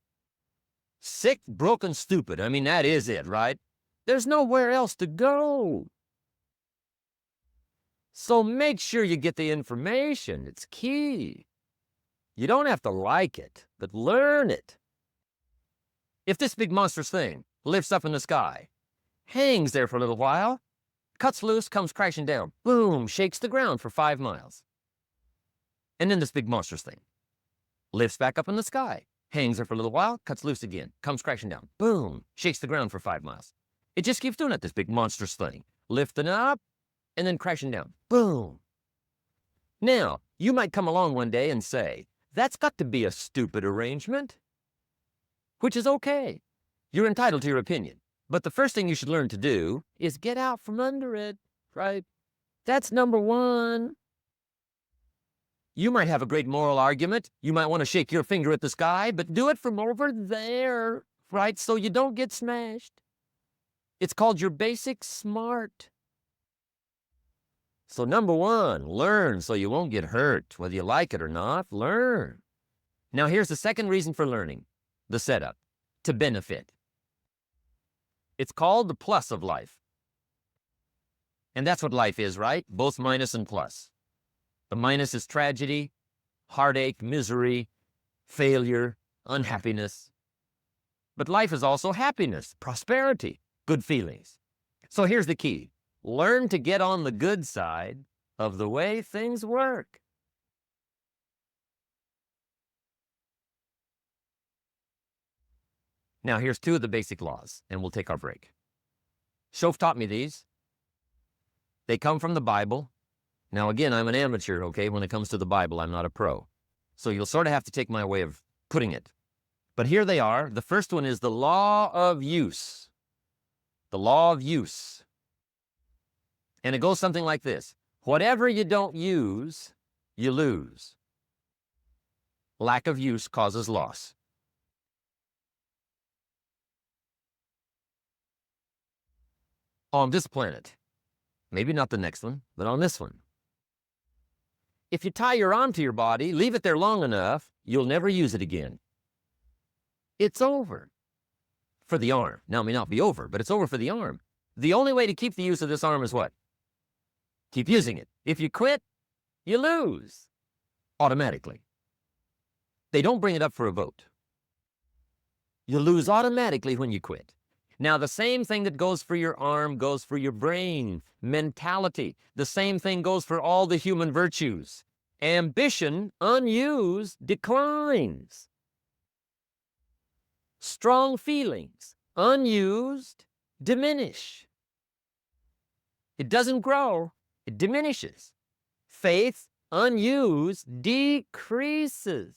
Sick, broken, stupid. I mean, that is it, right? There's nowhere else to go. So make sure you get the information. It's key. You don't have to like it, but learn it. If this big monstrous thing lifts up in the sky, hangs there for a little while, cuts loose, comes crashing down, boom, shakes the ground for 5 miles. And then this big monstrous thing lifts back up in the sky, hangs there for a little while, cuts loose again, comes crashing down, boom, shakes the ground for 5 miles. It just keeps doing it, this big monstrous thing, lifting up and then crashing down, boom. Now, you might come along one day and say, that's got to be a stupid arrangement, which is okay. You're entitled to your opinion. But the first thing you should learn to do is get out from under it, right? That's number one. You might have a great moral argument. You might want to shake your finger at the sky, but do it from over there, right? So you don't get smashed. It's called your basic smart. So number one, learn so you won't get hurt. Whether you like it or not, learn. Now here's the second reason for learning, the setup, to benefit. It's called the plus of life. And that's what life is, right? Both minus and plus. The minus is tragedy, heartache, misery, failure, unhappiness. But life is also happiness, prosperity, good feelings. So here's the key. Learn to get on the good side of the way things work. Now, here's 2 of the basic laws, and we'll take our break. Shof taught me these. They come from the Bible. Now, again, I'm an amateur, okay? When it comes to the Bible, I'm not a pro. So you'll sort of have to take my way of putting it. But here they are. The first one is the law of use. The law of use. And it goes something like this. Whatever you don't use, you lose. Lack of use causes loss. On this planet, maybe not the next one, but on this one, if you tie your arm to your body, leave it there long enough, you'll never use it again. It's over for the arm. Now, it may not be over, but it's over for the arm. The only way to keep the use of this arm is what? Keep using it. If you quit, you lose automatically. They don't bring it up for a vote. You lose automatically when you quit. Now, the same thing that goes for your arm goes for your brain, mentality. The same thing goes for all the human virtues. Ambition, unused, declines. Strong feelings, unused, diminish. It doesn't grow, it diminishes. Faith, unused, decreases.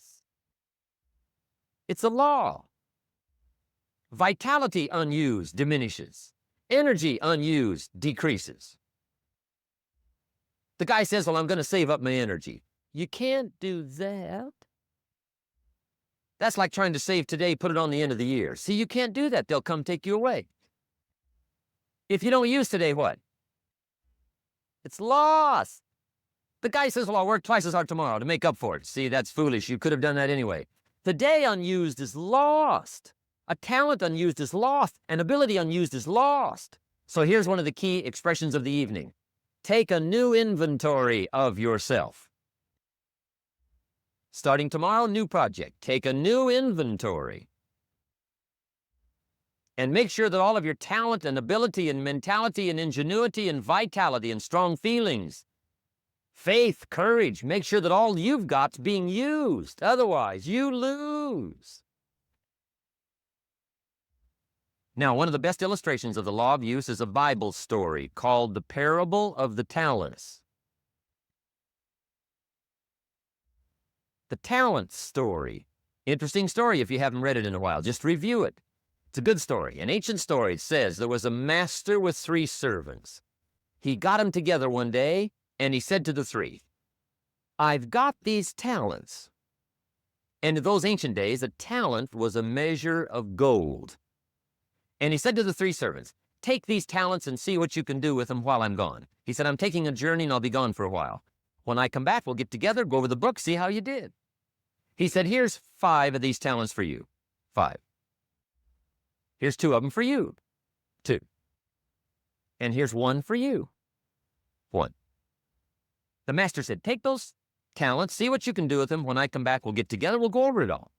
It's a law. Vitality unused diminishes. Energy unused decreases. The guy says, well, I'm going to save up my energy. You can't do that. That's like trying to save today, put it on the end of the year. See, you can't do that. They'll come take you away. If you don't use today, what? It's lost. The guy says, well, I'll work twice as hard tomorrow to make up for it. See, that's foolish. You could have done that anyway. The day unused is lost. A talent unused is lost. An ability unused is lost. So here's one of the key expressions of the evening. Take a new inventory of yourself. Starting tomorrow, new project. Take a new inventory. And make sure that all of your talent and ability and mentality and ingenuity and vitality and strong feelings, faith, courage, make sure that all you've got's being used. Otherwise, you lose. Now, one of the best illustrations of the law of use is a Bible story called the Parable of the Talents. The Talents story. Interesting story if you haven't read it in a while. Just review it. It's a good story. An ancient story says there was a master with 3 servants. He got them together one day, and he said to the 3, I've got these talents. And in those ancient days, a talent was a measure of gold. And he said to the 3 servants, take these talents and see what you can do with them while I'm gone. He said, I'm taking a journey and I'll be gone for a while. When I come back, we'll get together, go over the book, see how you did. He said, here's 5 of these talents for you. 5. Here's 2 of them for you. 2. And here's 1 for you. 1. The master said, take those talents, see what you can do with them. When I come back, we'll get together, we'll go over it all.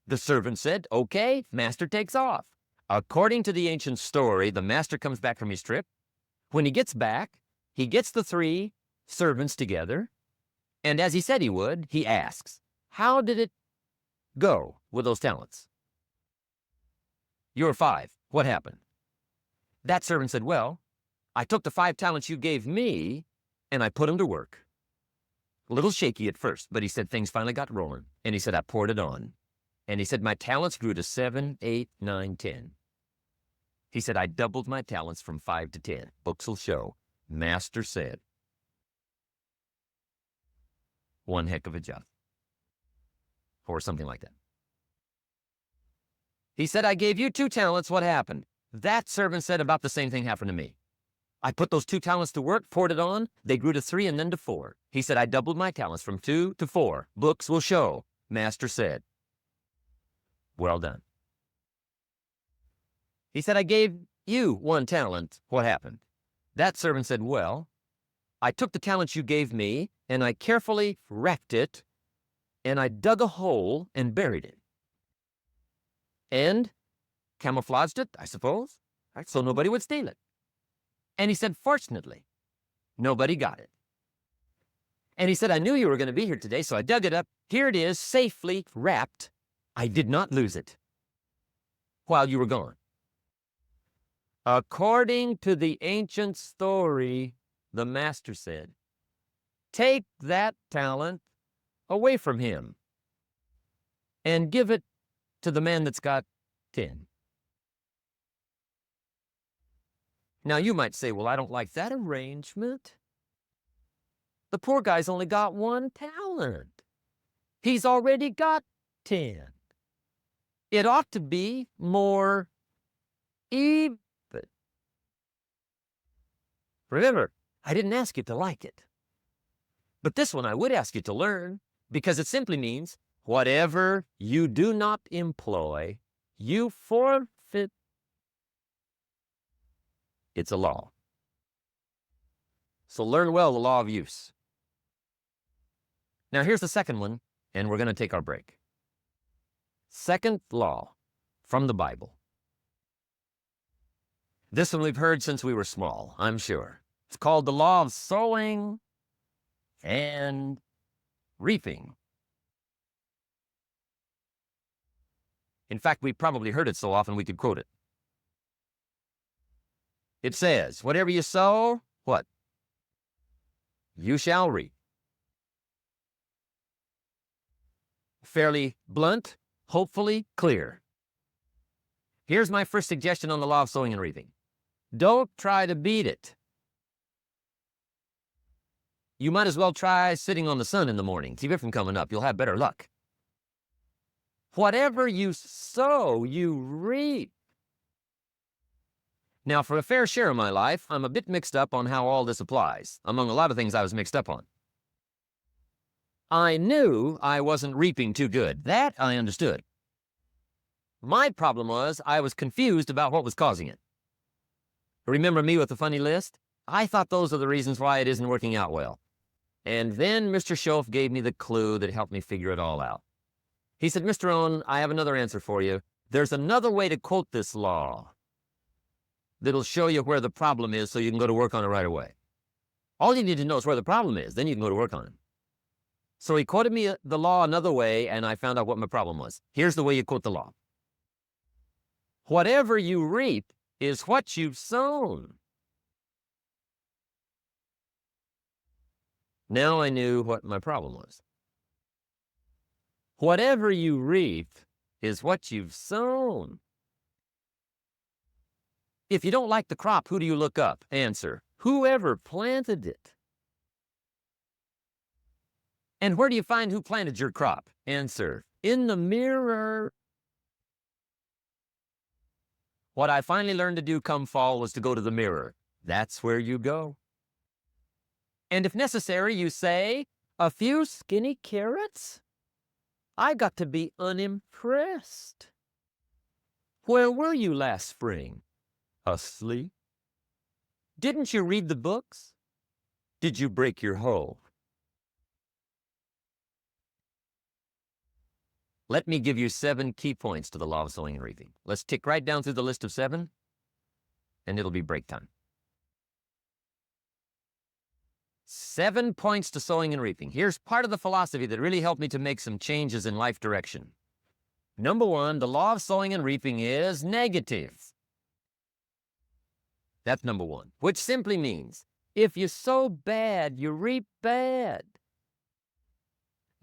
The servant said, okay, master takes off. According to the ancient story, the master comes back from his trip. When he gets back, he gets the 3 servants together, and as he said he would, he asks, how did it go with those talents? You're 5. What happened? That servant said, well, I took the 5 talents you gave me, and I put them to work. A little shaky at first, but he said things finally got rolling. And he said, I poured it on. And he said, my talents grew to 7, 8, 9, 10. He said, I doubled my talents from 5 to 10. Books will show. Master said, one heck of a job. Or something like that. He said, I gave you 2 talents. What happened? That servant said about the same thing happened to me. I put those 2 talents to work, poured it on. They grew to 3 and then to 4. He said, I doubled my talents from 2 to 4. Books will show. Master said, well done. He said, I gave you 1 talent. What happened? That servant said, well, I took the talents you gave me, and I carefully wrapped it, and I dug a hole and buried it. And camouflaged it, I suppose, right, so nobody would steal it. And he said, fortunately, nobody got it. And he said, I knew you were going to be here today, so I dug it up. Here it is, safely wrapped. I did not lose it while you were gone. According to the ancient story, the master said, take that talent away from him and give it to the man that's got 10. Now, you might say, well, I don't like that arrangement. The poor guy's only got 1 talent. He's already got 10. It ought to be more even. Remember, I didn't ask you to like it. But this one I would ask you to learn, because it simply means whatever you do not employ, you forfeit. It's a law. So learn well the law of use. Now here's the second one, and we're going to take our break. Second law from the Bible. This one we've heard since we were small, I'm sure. It's called the law of sowing and reaping. In fact, we probably heard it so often we could quote it. It says, whatever you sow, what? You shall reap. Fairly blunt, hopefully clear. Here's my first suggestion on the law of sowing and reaping. Don't try to beat it. You might as well try sitting on the sun in the morning. Keep it from coming up. You'll have better luck. Whatever you sow, you reap. Now, for a fair share of my life, I'm a bit mixed up on how all this applies. Among a lot of things I was mixed up on. I knew I wasn't reaping too good. That I understood. My problem was I was confused about what was causing it. Remember me with the funny list? I thought those are the reasons why it isn't working out well. And then Mr. Schoaf gave me the clue that helped me figure it all out. He said, Mr. Rohn, I have another answer for you. There's another way to quote this law that'll show you where the problem is so you can go to work on it right away. All you need to know is where the problem is, then you can go to work on it. So he quoted me the law another way, and I found out what my problem was. Here's the way you quote the law. Whatever you reap is what you've sown. Now I knew what my problem was. Whatever you reap is what you've sown. If you don't like the crop, who do you look up? Answer, whoever planted it. And where do you find who planted your crop? Answer, in the mirror. What I finally learned to do come fall was to go to the mirror. That's where you go. And if necessary, you say, a few skinny carrots? I got to be unimpressed. Where were you last spring? Asleep? Didn't you read the books? Did you break your hoe? Let me give you 7 key points to the law of sowing and reaping. Let's tick right down through the list of 7, and it'll be break time. 7 points to sowing and reaping. Here's part of the philosophy that really helped me to make some changes in life direction. Number 1, the law of sowing and reaping is negative. That's number 1, which simply means if you sow bad, you reap bad.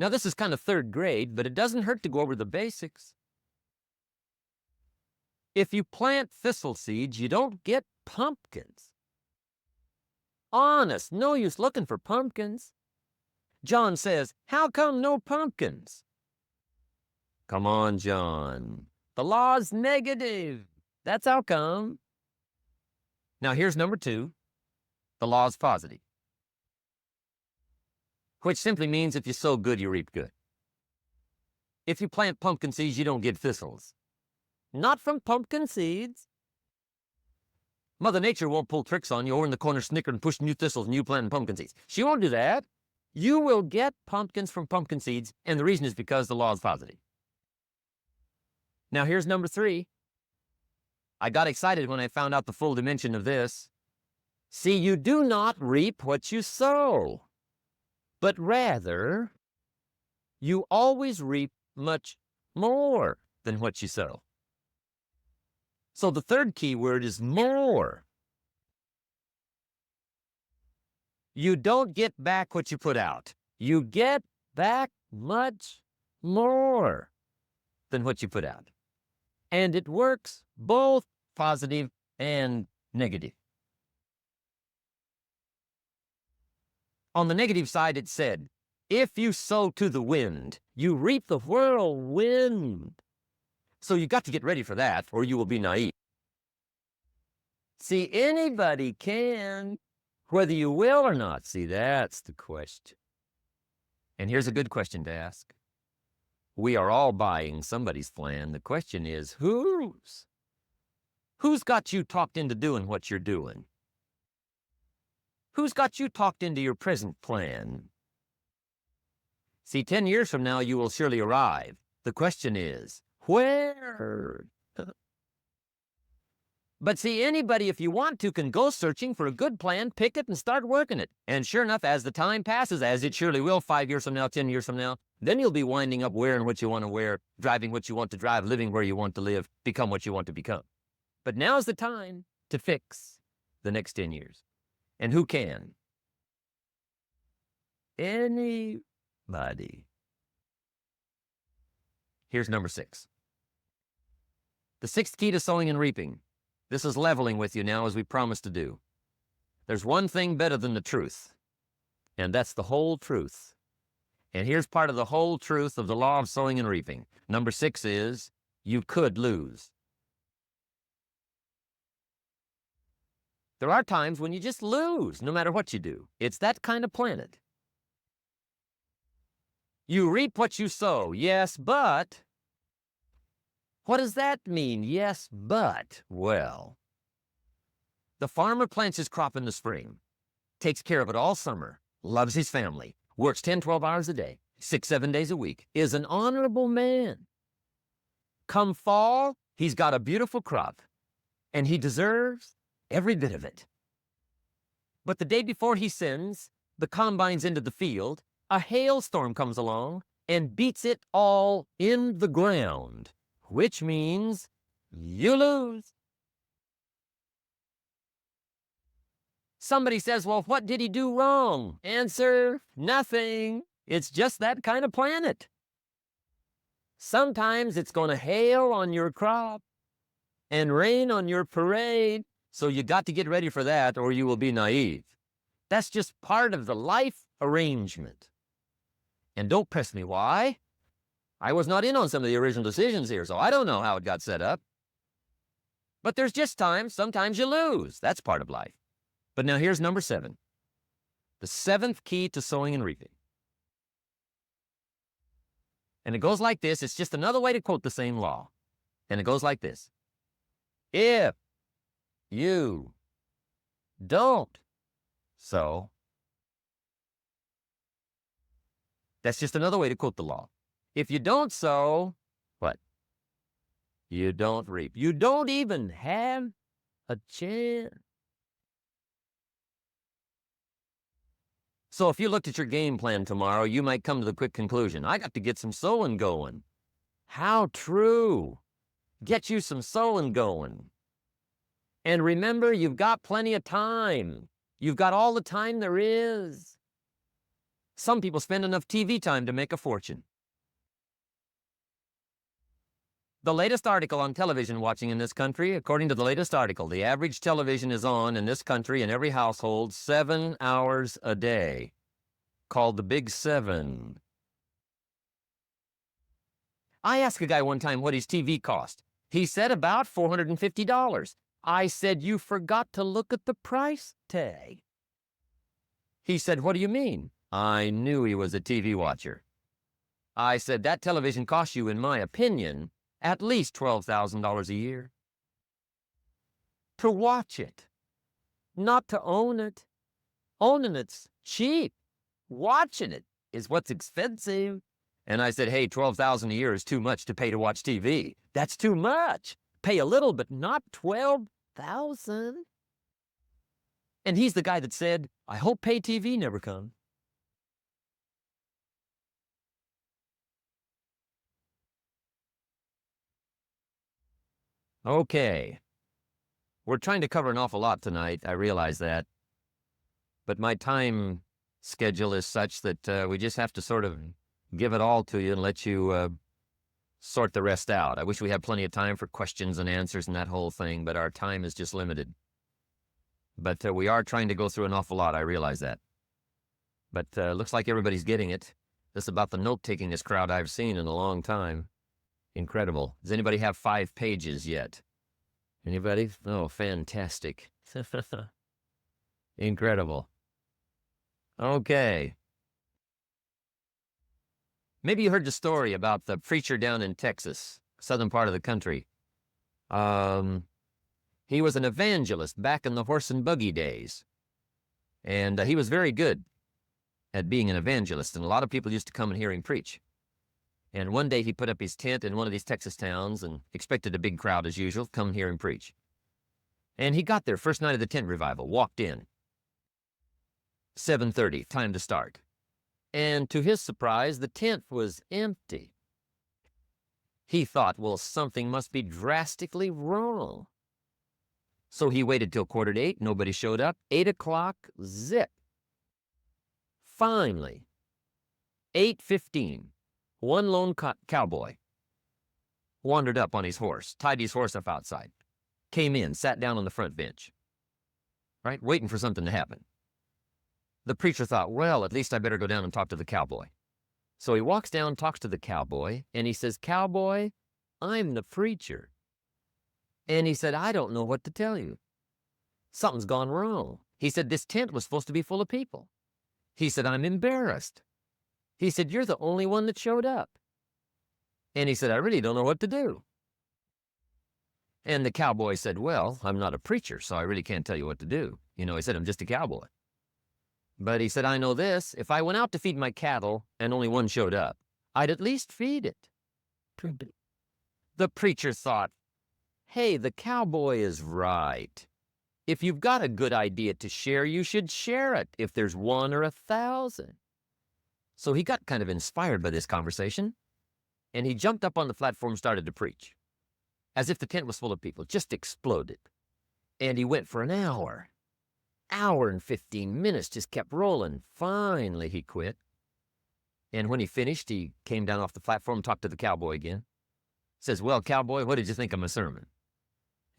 Now, this is kind of 3rd grade, but it doesn't hurt to go over the basics. If you plant thistle seeds, you don't get pumpkins. Honest, no use looking for pumpkins. John says, how come no pumpkins? Come on, John. The law's negative. That's how come. Now, here's number 2. The law's positive, which simply means if you sow good, you reap good. If you plant pumpkin seeds, you don't get thistles. Not from pumpkin seeds. Mother Nature won't pull tricks on you over in the corner snickering, pushing you thistles and you planting pumpkin seeds. She won't do that. You will get pumpkins from pumpkin seeds, and the reason is because the law is positive. Now, here's number 3. I got excited when I found out the full dimension of this. See, you do not reap what you sow, but rather, you always reap much more than what you sow. So the 3rd key word is more. You don't get back what you put out. You get back much more than what you put out. And it works both positive and negative. On the negative side, it said, if you sow to the wind, you reap the whirlwind. So you got to get ready for that, or you will be naive. See, anybody can, whether you will or not. See, that's the question. And here's a good question to ask. We are all buying somebody's plan. The question is, whose? Who's got you talked into doing what you're doing? Who's got you talked into your present plan? See, 10 years from now, you will surely arrive. The question is, where? But see, anybody, if you want to, can go searching for a good plan, pick it, and start working it. And sure enough, as the time passes, as it surely will 5 years from now, 10 years from now, then you'll be winding up wearing what you want to wear, driving what you want to drive, living where you want to live, become what you want to become. But now's the time to fix the next 10 years. And who can? Anybody. Here's number 6. The 6th key to sowing and reaping. This is leveling with you now, as we promised to do. There's one thing better than the truth, and that's the whole truth. And here's part of the whole truth of the law of sowing and reaping. Number 6 is, you could lose. There are times when you just lose, no matter what you do. It's that kind of planet. You reap what you sow, yes, but... What does that mean, yes, but? Well, the farmer plants his crop in the spring, takes care of it all summer, loves his family, works 10, 12 hours a day, 6, 7 days a week, is an honorable man. Come fall, he's got a beautiful crop, and he deserves every bit of it. But the day before he sends the combines into the field, a hailstorm comes along and beats it all in the ground, which means you lose. Somebody says, well, what did he do wrong? Answer, nothing. It's just that kind of planet. Sometimes it's going to hail on your crop and rain on your parade, so you got to get ready for that or you will be naive. That's just part of the life arrangement. And don't press me why. I was not in on some of the original decisions here, so I don't know how it got set up. But there's just times, sometimes you lose. That's part of life. But now here's number 7. The 7th key to sowing and reaping. And it goes like this. It's just another way to quote the same law. And it goes like this. If you don't sow, that's just another way to quote the law. If you don't sow, what? You don't reap. You don't even have a chance. So if you looked at your game plan tomorrow, you might come to the quick conclusion, I got to get some sowing going. How true. Get you some sowing going. And remember, you've got plenty of time. You've got all the time there is. Some people spend enough TV time to make a fortune. The latest article on television watching in this country, according to the latest article, the average television is on in this country in every household 7 hours a day, called the Big 7. I asked a guy one time what his TV cost. He said about $450. I said, you forgot to look at the price tag. He said, what do you mean? I knew he was a TV watcher. I said, that television costs you, in my opinion, at least $12,000 a year. To watch it, not to own it. Owning it's cheap. Watching it is what's expensive. And I said, hey, $12,000 a year is too much to pay to watch TV. That's too much. Pay a little, but not $12,000. And he's the guy that said, I hope pay TV never comes. Okay. We're trying to cover an awful lot tonight. I realize that. But my time schedule is such that we just have to sort of give it all to you and let you sort the rest out. I wish we had plenty of time for questions and answers and that whole thing, but our time is just limited. But we are trying to go through an awful lot. I realize that. But looks like everybody's getting it. This is about the note-takingest crowd I've seen in a long time. Incredible. Does anybody have 5 pages yet? Anybody? Oh, fantastic. Incredible. Okay. Maybe you heard the story about the preacher down in Texas, southern part of the country. He was an evangelist back in the horse and buggy days. And he was very good at being an evangelist, and a lot of people used to come and hear him preach. And one day he put up his tent in one of these Texas towns and expected a big crowd as usual, come hear him preach. And he got there first night of the tent revival, walked in. 7:30, time to start. And to his surprise, the tent was empty. He thought, well, something must be drastically wrong. So he waited till 7:45, nobody showed up. 8 o'clock, zip. Finally, 8:15, one lone cowboy wandered up on his horse, tied his horse up outside, came in, sat down on the front bench, right, waiting for something to happen. The preacher thought, well, at least I better go down and talk to the cowboy. So he walks down, talks to the cowboy, and he says, Cowboy, I'm the preacher. And he said, I don't know what to tell you. Something's gone wrong. He said, this tent was supposed to be full of people. He said, I'm embarrassed. He said, you're the only one that showed up. And he said, I really don't know what to do. And the cowboy said, well, I'm not a preacher, so I really can't tell you what to do. You know, he said, I'm just a cowboy. But he said, I know this. If I went out to feed my cattle and only one showed up, I'd at least feed it. The preacher thought, hey, the cowboy is right. If you've got a good idea to share, you should share it if there's 1 or 1,000. So he got kind of inspired by this conversation, and he jumped up on the platform and started to preach, as if the tent was full of people, just exploded. And he went for an hour and 15 minutes, just kept rolling. Finally, he quit. And when he finished, he came down off the platform, talked to the cowboy again. Says, well, cowboy, what did you think of my sermon?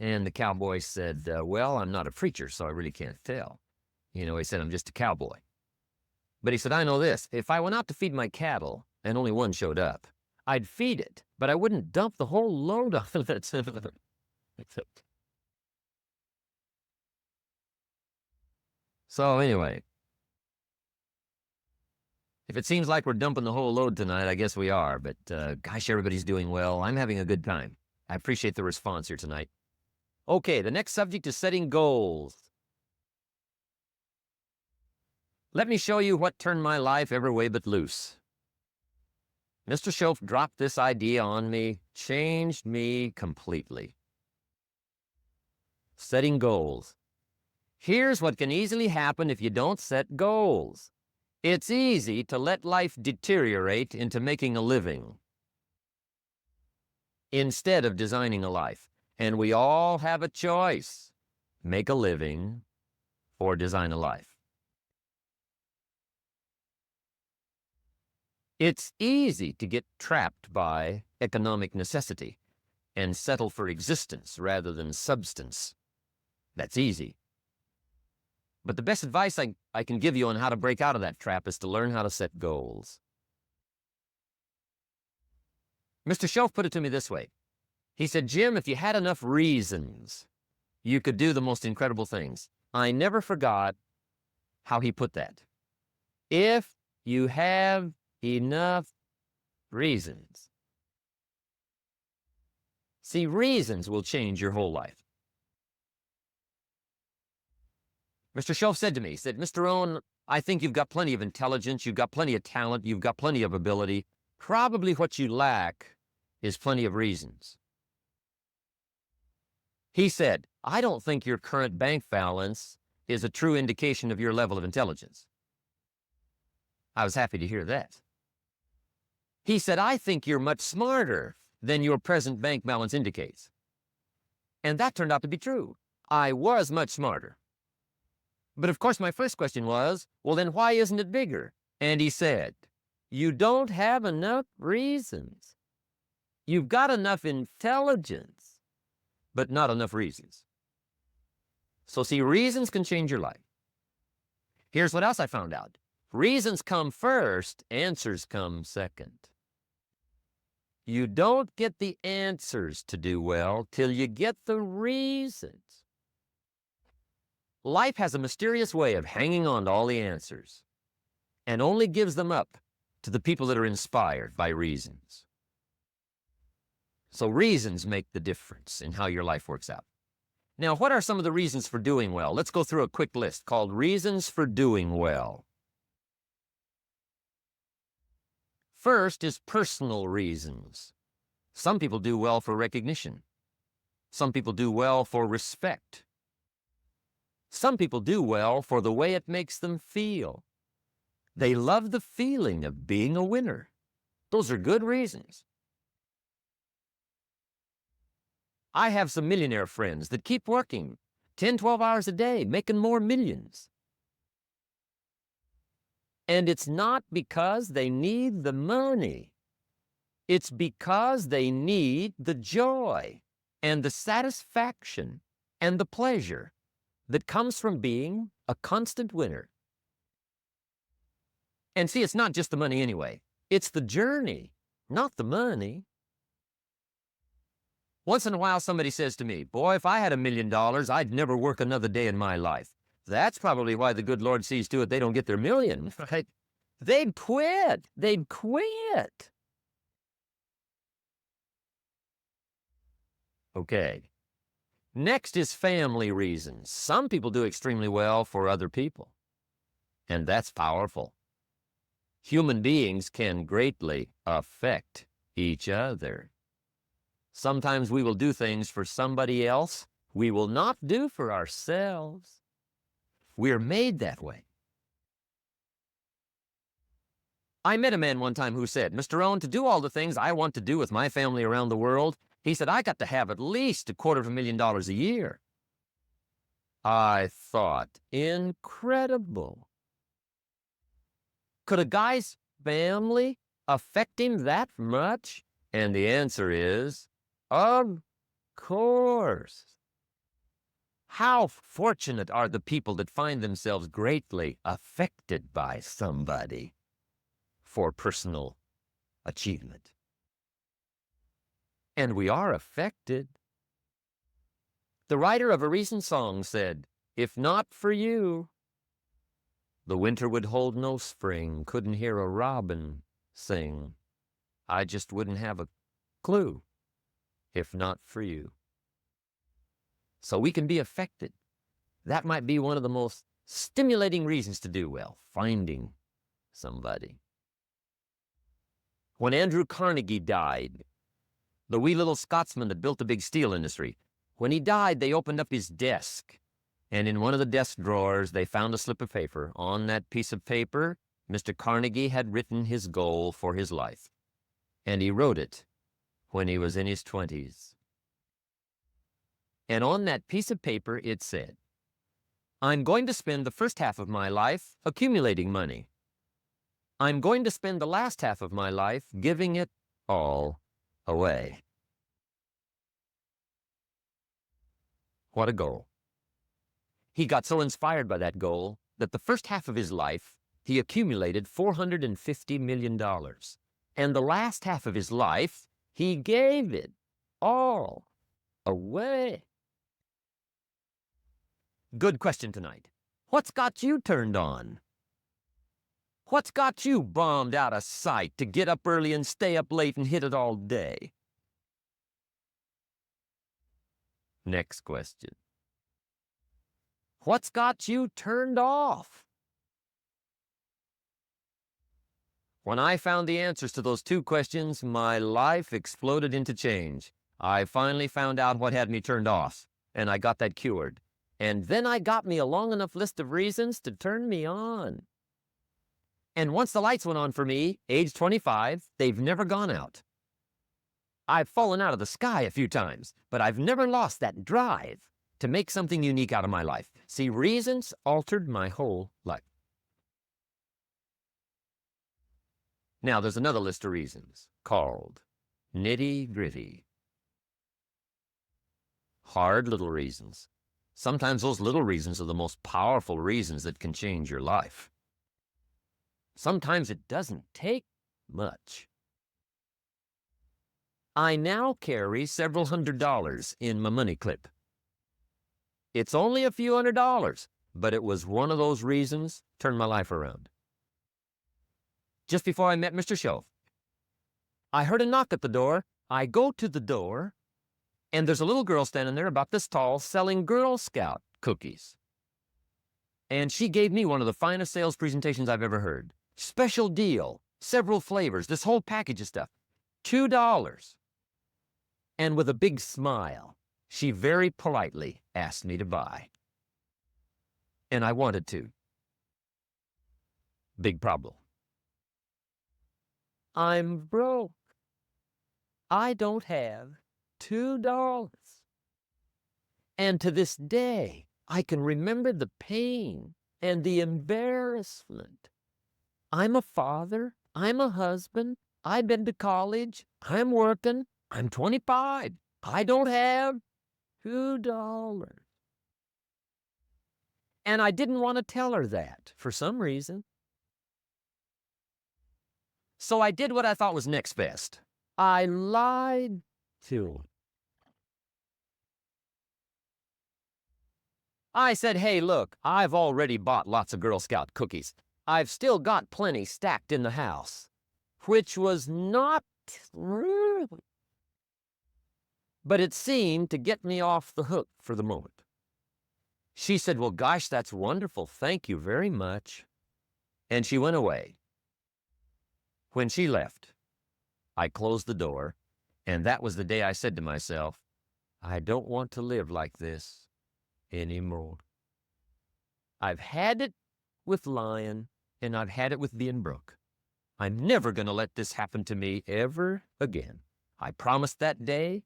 And the cowboy said, well, I'm not a preacher, so I really can't tell. You know, he said, I'm just a cowboy. But he said, I know this. If I went out to feed my cattle and only one showed up, I'd feed it, but I wouldn't dump the whole load off of it. So anyway, if it seems like we're dumping the whole load tonight, I guess we are. But gosh, everybody's doing well. I'm having a good time. I appreciate the response here tonight. Okay, the next subject is setting goals. Let me show you what turned my life every way but loose. Mr. Schoaf dropped this idea on me, changed me completely. Setting goals. Here's what can easily happen if you don't set goals. It's easy to let life deteriorate into making a living instead of designing a life. And we all have a choice. Make a living or design a life. It's easy to get trapped by economic necessity and settle for existence rather than substance. That's easy. But the best advice I can give you on how to break out of that trap is to learn how to set goals. Mr. Schoaf put it to me this way. He said, Jim, if you had enough reasons, you could do the most incredible things. I never forgot how he put that. If you have enough reasons. See, reasons will change your whole life. Mr. Schoaf said to me, he said, Mr. Rohn, I think you've got plenty of intelligence, you've got plenty of talent, you've got plenty of ability. Probably what you lack is plenty of reasons. He said, I don't think your current bank balance is a true indication of your level of intelligence. I was happy to hear that. He said, I think you're much smarter than your present bank balance indicates. And that turned out to be true. I was much smarter. But of course, my first question was, well, then why isn't it bigger? And he said, you don't have enough reasons. You've got enough intelligence, but not enough reasons. So see, reasons can change your life. Here's what else I found out. Reasons come first, answers come second. You don't get the answers to do well till you get the reasons. Life has a mysterious way of hanging on to all the answers and only gives them up to the people that are inspired by reasons. So reasons make the difference in how your life works out. Now, what are some of the reasons for doing well? Let's go through a quick list called Reasons for Doing Well. First is personal reasons. Some people do well for recognition. Some people do well for respect. Some people do well for the way it makes them feel. They love the feeling of being a winner. Those are good reasons. I have some millionaire friends that keep working 10, 12 hours a day, making more millions. And it's not because they need the money. It's because they need the joy and the satisfaction and the pleasure that comes from being a constant winner. And see, it's not just the money anyway. It's the journey, not the money. Once in a while, somebody says to me, boy, if I had $1 million, I'd never work another day in my life. That's probably why the good Lord sees to it they don't get their million. Right? They'd quit. They'd quit. Okay. Next is family reasons. Some people do extremely well for other people, and that's powerful. Human beings can greatly affect each other. Sometimes we will do things for somebody else we will not do for ourselves. We're made that way. I met a man one time who said, Mr. Rohn, to do all the things I want to do with my family around the world, he said, I got to have at least $250,000 a year. I thought, incredible. Could a guy's family affect him that much? And the answer is, of course. How fortunate are the people that find themselves greatly affected by somebody for personal achievement. And we are affected. The writer of a recent song said, "If not for you, the winter would hold no spring, couldn't hear a robin sing. I just wouldn't have a clue if not for you." So we can be affected. That might be one of the most stimulating reasons to do well, finding somebody. When Andrew Carnegie died, the wee little Scotsman that built the big steel industry, when he died, they opened up his desk. And in one of the desk drawers, they found a slip of paper. On that piece of paper, Mr. Carnegie had written his goal for his life. And he wrote it when he was in his 20s. And on that piece of paper, it said, "I'm going to spend the first half of my life accumulating money. I'm going to spend the last half of my life giving it all away." What a goal. He got so inspired by that goal that the first half of his life, he accumulated $450 million. And the last half of his life, he gave it all away. Good question tonight. What's got you turned on? What's got you bombed out of sight to get up early and stay up late and hit it all day? Next question. What's got you turned off? When I found the answers to those two questions, my life exploded into change. I finally found out what had me turned off, and I got that cured. And then I got me a long enough list of reasons to turn me on. And once the lights went on for me, age 25, they've never gone out. I've fallen out of the sky a few times, but I've never lost that drive to make something unique out of my life. See, reasons altered my whole life. Now, there's another list of reasons called nitty-gritty. Hard little reasons. Sometimes those little reasons are the most powerful reasons that can change your life. Sometimes it doesn't take much. I now carry several $100s in my money clip. It's only a few $100s, but it was one of those reasons turned my life around. Just before I met Mr. Shove, I heard a knock at the door. I go to the door, and there's a little girl standing there about this tall selling Girl Scout cookies. And she gave me one of the finest sales presentations I've ever heard. Special deal, several flavors, this whole package of stuff, $2. And with a big smile, she very politely asked me to buy. And I wanted to. Big problem. I'm broke. I don't have $2. And to this day, I can remember the pain and the embarrassment. I'm a father. I'm a husband. I've been to college. I'm working. I'm 25. I don't have $2. And I didn't want to tell her that for some reason. So I did what I thought was next best. I lied to her. I said, "Hey, look, I've already bought lots of Girl Scout cookies. I've still got plenty stacked in the house," which was not true. But it seemed to get me off the hook for the moment. She said, "Well, gosh, that's wonderful. Thank you very much." And she went away. When she left, I closed the door, and that was the day I said to myself, I don't want to live like this anymore. I've had it with lying, and I've had it with being broke. I'm never going to let this happen to me ever again. I promised that day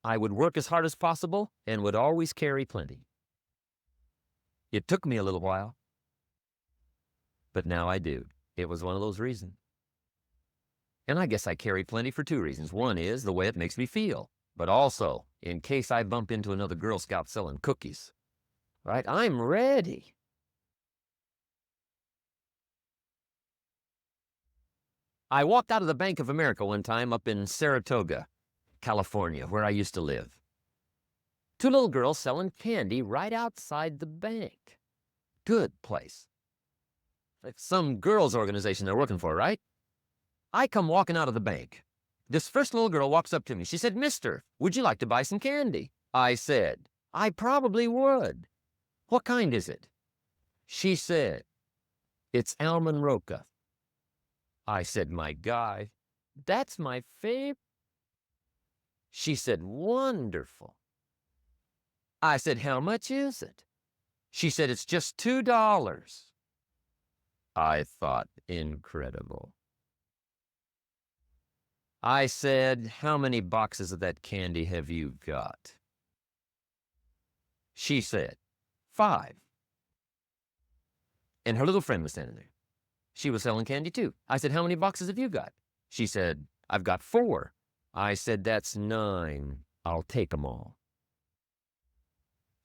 I would work as hard as possible and would always carry plenty. It took me a little while, but now I do. It was one of those reasons. And I guess I carry plenty for two reasons. One is the way it makes me feel, but also in case I bump into another Girl Scout selling cookies. right? I'm ready. I walked out of the Bank of America one time up in Saratoga, California, where I used to live. Two little girls selling candy right outside the bank. Good place. Like some girls' organization they're working for, right? I come walking out of the bank. This first little girl walks up to me. She said, "Mister, would you like to buy some candy?" I said, "I probably would. What kind is it?" She said, "It's almond roca." I said, "My guy, that's my favorite." She said, "Wonderful." I said, "How much is it?" She said, "It's just $2. I thought, incredible. I said, "How many boxes of that candy have you got?" She said, 5. And her little friend was standing there. She was selling candy too. I said, "How many boxes have you got?" She said, "I've got 4. I said, "That's 9. I'll take 'em all."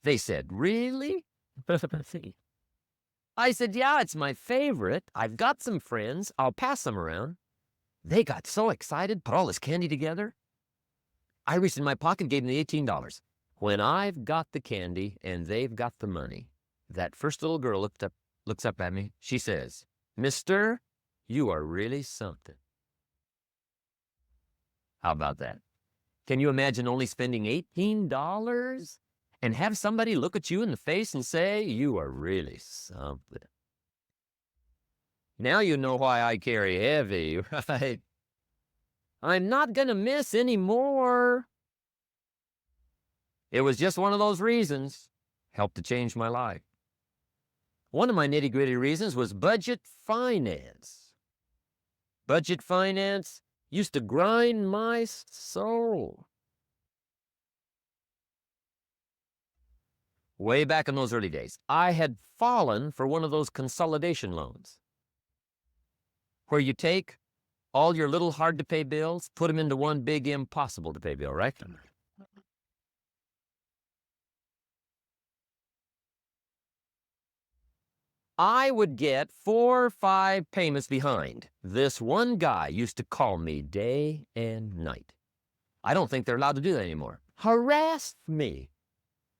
They said, "Really?" I said, "Yeah, it's my favorite. I've got some friends. I'll pass them around." They got so excited, put all this candy together. I reached in my pocket, gave them the $18. When I've got the candy and they've got the money, that first little girl looks up at me. She says, "Mister, you are really something." How about that? Can you imagine only spending $18 and have somebody look at you in the face and say, "You are really something"? Now you know why I carry heavy, right? I'm not going to miss anymore. It was just one of those reasons. Helped to change my life. One of my nitty-gritty reasons was budget finance. Budget finance used to grind my soul. Way back in those early days, I had fallen for one of those consolidation loans where you take all your little hard-to-pay bills, put them into one big impossible-to-pay bill, right? I would get 4 or 5 payments behind. This one guy used to call me day and night. I don't think they're allowed to do that anymore. Harass me.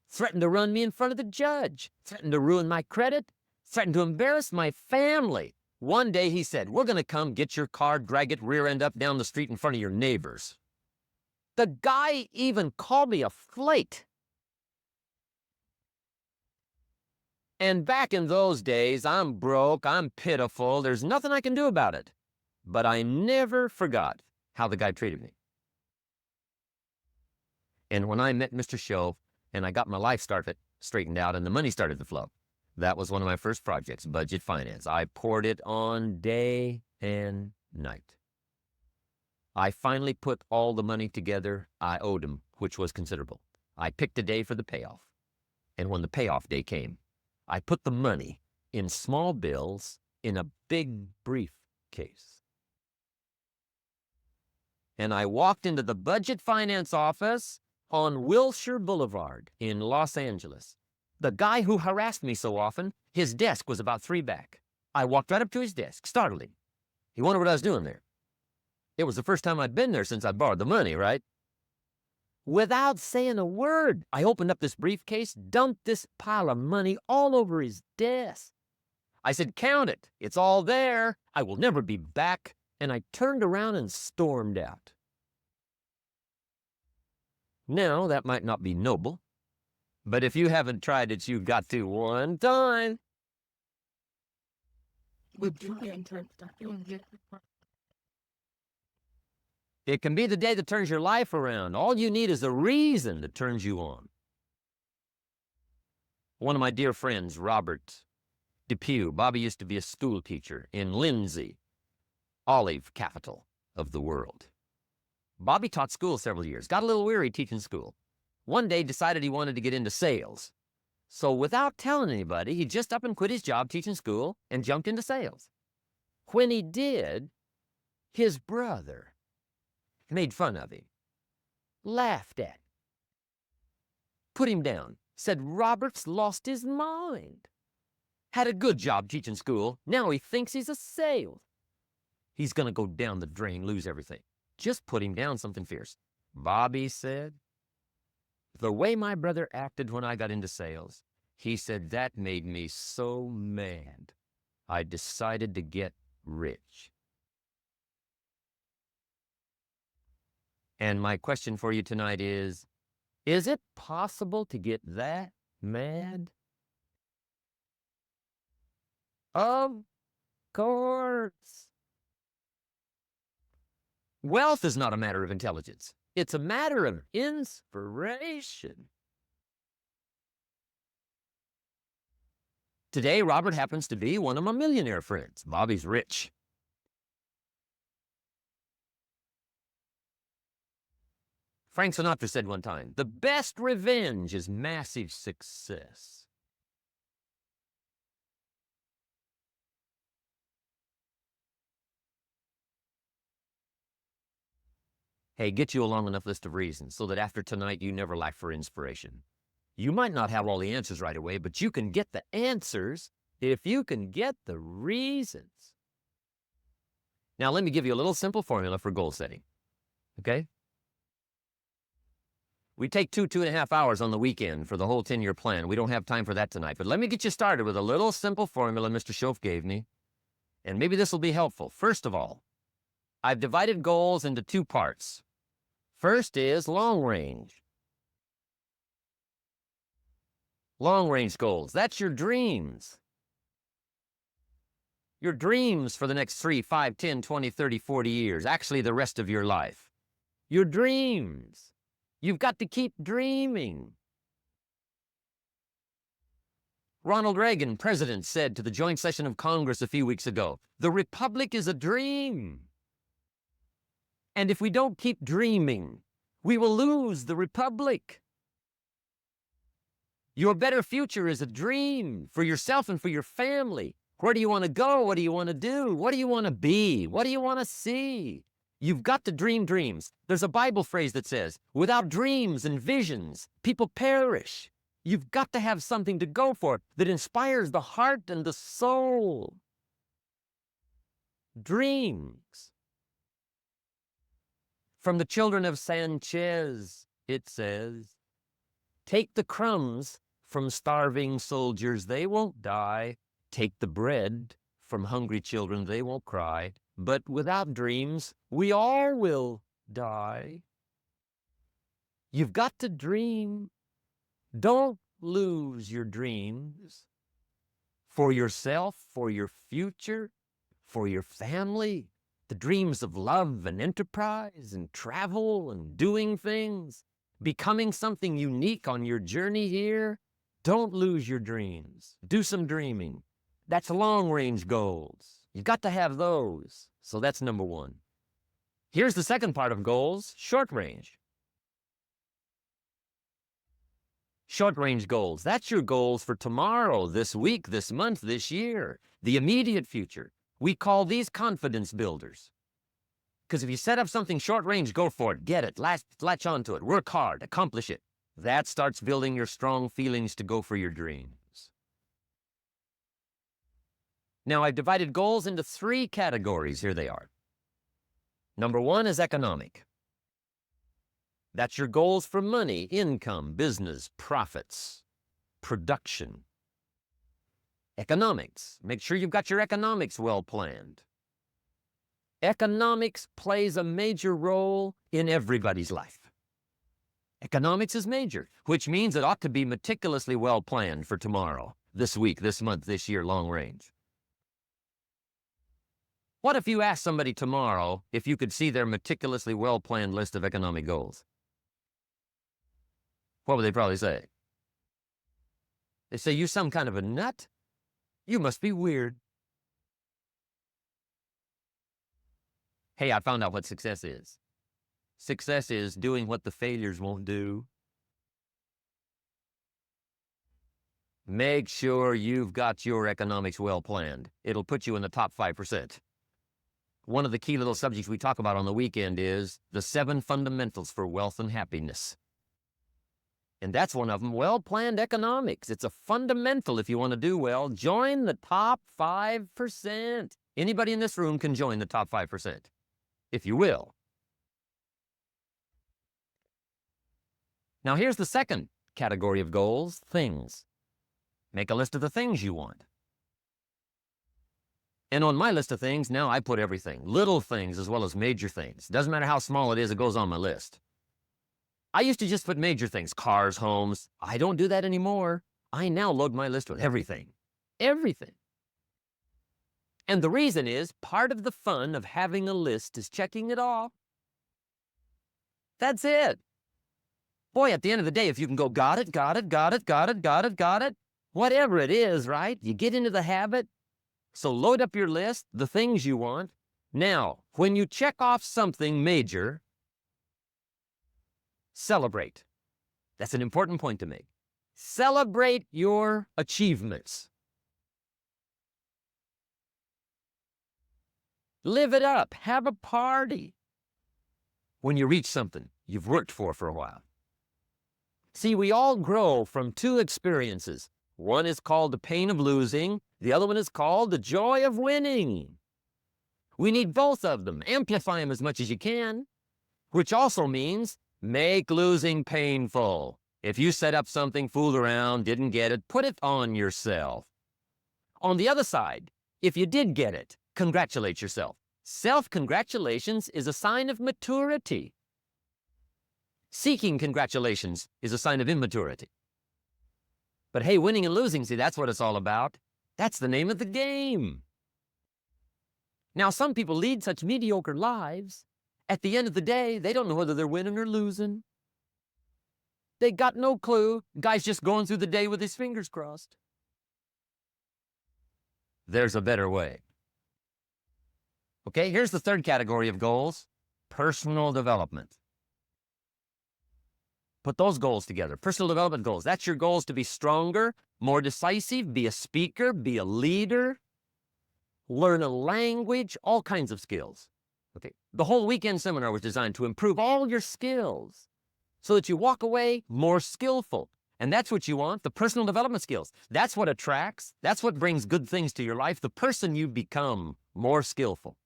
Threatened to run me in front of the judge. Threatened to ruin my credit. Threatened to embarrass my family. One day he said, "We're going to come get your car, drag it rear end up down the street in front of your neighbors." The guy even called me a flake. And back in those days, I'm broke, I'm pitiful, there's nothing I can do about it. But I never forgot how the guy treated me. And when I met Mr. Shove and I got my life straightened out and the money started to flow, that was one of my first projects, budget finance. I poured it on day and night. I finally put all the money together I owed him, which was considerable. I picked a day for the payoff. And when the payoff day came, I put the money in small bills in a big briefcase. And I walked into the budget finance office on Wilshire Boulevard in Los Angeles. The guy who harassed me so often, his desk was about 3 back. I walked right up to his desk, startled him. He wondered what I was doing there. It was the first time I'd been there since I borrowed the money, right? Without saying a word, I opened up this briefcase, dumped this pile of money all over his desk. I said, "Count it. It's all there. I will never be back." And I turned around and stormed out. Now, that might not be noble, but if you haven't tried it, you've got to one time. It can be the day that turns your life around. All you need is a reason that turns you on. One of my dear friends, Robert Depew, Bobby used to be a school teacher in Lindsay, olive capital of the world. Bobby taught school several years, got a little weary teaching school. One day decided he wanted to get into sales. So without telling anybody, he just up and quit his job teaching school and jumped into sales. When he did, his brother made fun of him, laughed at him, put him down, Said Robert's lost his mind. Had a good job teaching school. Now he thinks he's a sale. He's going to go down the drain, lose everything. Just put him down something fierce. Bobby said, the way my brother acted when I got into sales, he said that made me so mad. I decided to get rich. And my question for you tonight is it possible to get that mad? Of course. Wealth is not a matter of intelligence. It's a matter of inspiration. Today, Robert happens to be one of my millionaire friends. Bobby's rich. Frank Sinatra said one time, the best revenge is massive success. Hey, get you a long enough list of reasons so that after tonight you never lack for inspiration. You might not have all the answers right away, but you can get the answers if you can get the reasons. Now, let me give you a little simple formula for goal setting, okay? We take 2.5 hours on the weekend for the whole 10-year plan. We don't have time for that tonight, but let me get you started with a little simple formula Mr. Schoaf gave me, and maybe this will be helpful. First of all, I've divided goals into 2 parts. First is long range. Long range goals, that's your dreams. Your dreams for the next 3, 5, 10, 20, 30, 40 years, actually the rest of your life. Your dreams. You've got to keep dreaming. Ronald Reagan, president, said to the joint session of Congress a few weeks ago, the Republic is a dream. And if we don't keep dreaming, we will lose the Republic. Your better future is a dream for yourself and for your family. Where do you want to go? What do you want to do? What do you want to be? What do you want to see? You've got to dream dreams. There's a Bible phrase that says, without dreams and visions, people perish. You've got to have something to go for that inspires the heart and the soul. Dreams. From the children of Sanchez, it says, take the crumbs from starving soldiers, they won't die. Take the bread from hungry children, they won't cry. But without dreams, we all will die. You've got to dream. Don't lose your dreams. For yourself, for your future, for your family. The dreams of love and enterprise and travel and doing things. Becoming something unique on your journey here. Don't lose your dreams. Do some dreaming. That's long-range goals. You've got to have those. So that's number 1. Here's the second part of goals, short range. Short-range goals, that's your goals for tomorrow, this week, this month, this year, the immediate future. We call these confidence builders. Because if you set up something short-range, go for it, get it, latch onto it, work hard, accomplish it. That starts building your strong feelings to go for your dreams. Now, I've divided goals into 3 categories. Here they are. Number 1 is economic. That's your goals for money, income, business, profits, production. Economics. Make sure you've got your economics well planned. Economics plays a major role in everybody's life. Economics is major, which means it ought to be meticulously well planned for tomorrow, this week, this month, this year, long range. What if you asked somebody tomorrow if you could see their meticulously well-planned list of economic goals? What would they probably say? They say, you some kind of a nut? You must be weird. Hey, I found out what success is. Success is doing what the failures won't do. Make sure you've got your economics well planned. It'll put you in the top 5%. One of the key little subjects we talk about on the weekend is the 7 fundamentals for wealth and happiness. And that's one of them, well-planned economics. It's a fundamental if you want to do well. Join the top 5%. Anybody in this room can join the top 5%, if you will. Now here's the second category of goals, things. Make a list of the things you want. And on my list of things, now I put everything, little things as well as major things. Doesn't matter how small it is, it goes on my list. I used to just put major things, cars, homes. I don't do that anymore. I now load my list with everything. Everything. And the reason is, part of the fun of having a list is checking it off. That's it. Boy, at the end of the day, if you can go, got it, got it, got it, got it, got it, got it, whatever it is, right? You get into the habit. So load up your list, the things you want. Now, when you check off something major, celebrate. That's an important point to make. Celebrate your achievements. Live it up. Have a party when you reach something you've worked for a while. See, we all grow from two experiences. One is called the pain of losing. The other one is called the joy of winning. We need both of them. Amplify them as much as you can, which also means make losing painful. If you set up something, fooled around, didn't get it, put it on yourself. On the other side, if you did get it, congratulate yourself. Self-congratulations is a sign of maturity. Seeking congratulations is a sign of immaturity. But hey, winning and losing, see, that's what it's all about. That's the name of the game. Now, some people lead such mediocre lives. At the end of the day, they don't know whether they're winning or losing. They got no clue. Guy's just going through the day with his fingers crossed. There's a better way. Okay, here's the third category of goals, personal development. Put those goals together, personal development goals. That's your goals to be stronger, more decisive, be a speaker, be a leader, learn a language, all kinds of skills. Okay, the whole weekend seminar was designed to improve all your skills so that you walk away more skillful. And that's what you want, the personal development skills. That's what attracts, that's what brings good things to your life, the person you become more skillful.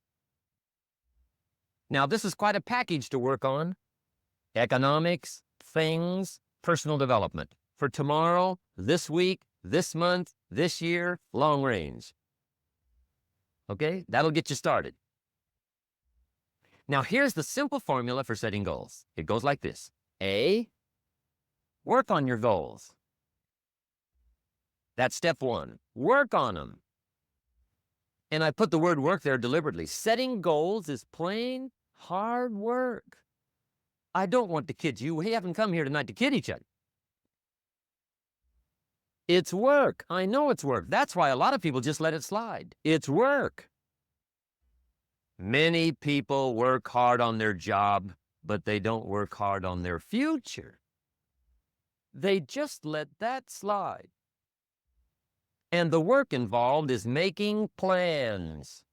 Now, this is quite a package to work on. Economics, things, personal development. For tomorrow, this week, this month, this year, long range. Okay, that'll get you started. Now, here's the simple formula for setting goals. It goes like this. A, work on your goals. That's step one. Work on them. And I put the word work there deliberately. Setting goals is plain hard work. I don't want to kid you. We haven't come here tonight to kid each other. It's work. I know it's work. That's why a lot of people just let it slide. It's work. Many people work hard on their job, but they don't work hard on their future. They just let that slide. And the work involved is making plans.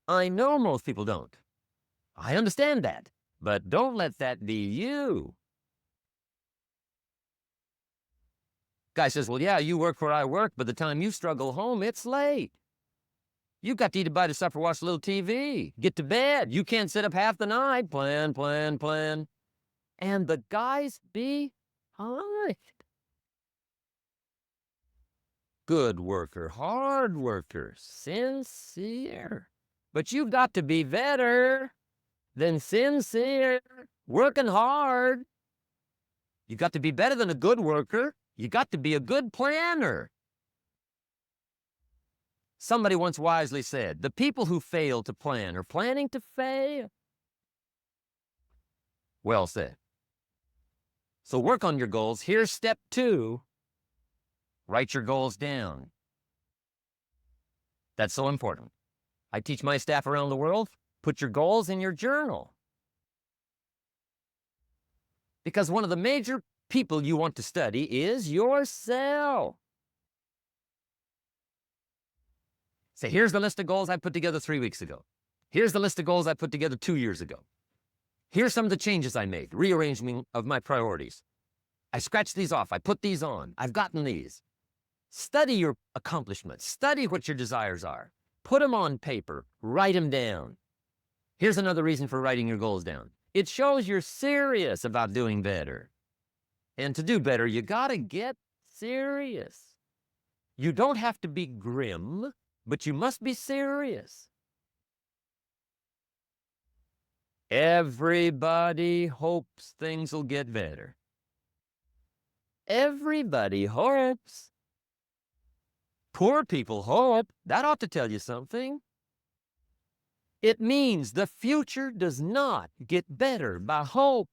I know most people don't. I understand that, but don't let that be you. Guy says, well, yeah, you work where I work, but the time you struggle home, it's late. You got to eat a bite of supper, watch a little TV, get to bed. You can't sit up half the night. Plan, plan, plan. And the guys behind. Good worker, hard worker, sincere. But you've got to be better than sincere, working hard. You got to be better than a good worker. You got to be a good planner. Somebody once wisely said, the people who fail to plan are planning to fail. Well said. So work on your goals. Here's step 2. Write your goals down. That's so important. I teach my staff around the world, put your goals in your journal. Because one of the major people you want to study is yourself. Say, here's the list of goals I put together 3 weeks ago. Here's the list of goals I put together 2 years ago. Here's some of the changes I made, rearranging of my priorities. I scratched these off. I put these on. I've gotten these. Study your accomplishments. Study what your desires are. Put them on paper. Write them down. Here's another reason for writing your goals down. It shows you're serious about doing better. And to do better, you gotta get serious. You don't have to be grim, but you must be serious. Everybody hopes things will get better. Everybody hopes. Poor people hope. That ought to tell you something. It means the future does not get better by hope.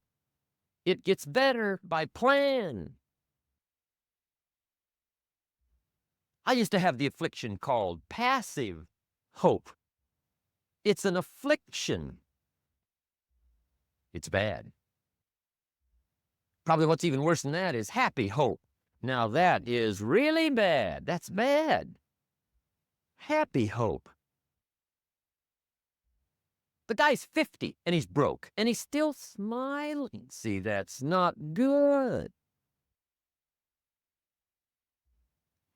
It gets better by plan. I used to have the affliction called passive hope. It's an affliction. It's bad. Probably what's even worse than that is happy hope. Now that is really bad. That's bad. Happy hope. The guy's 50 and he's broke and he's still smiling. See, that's not good.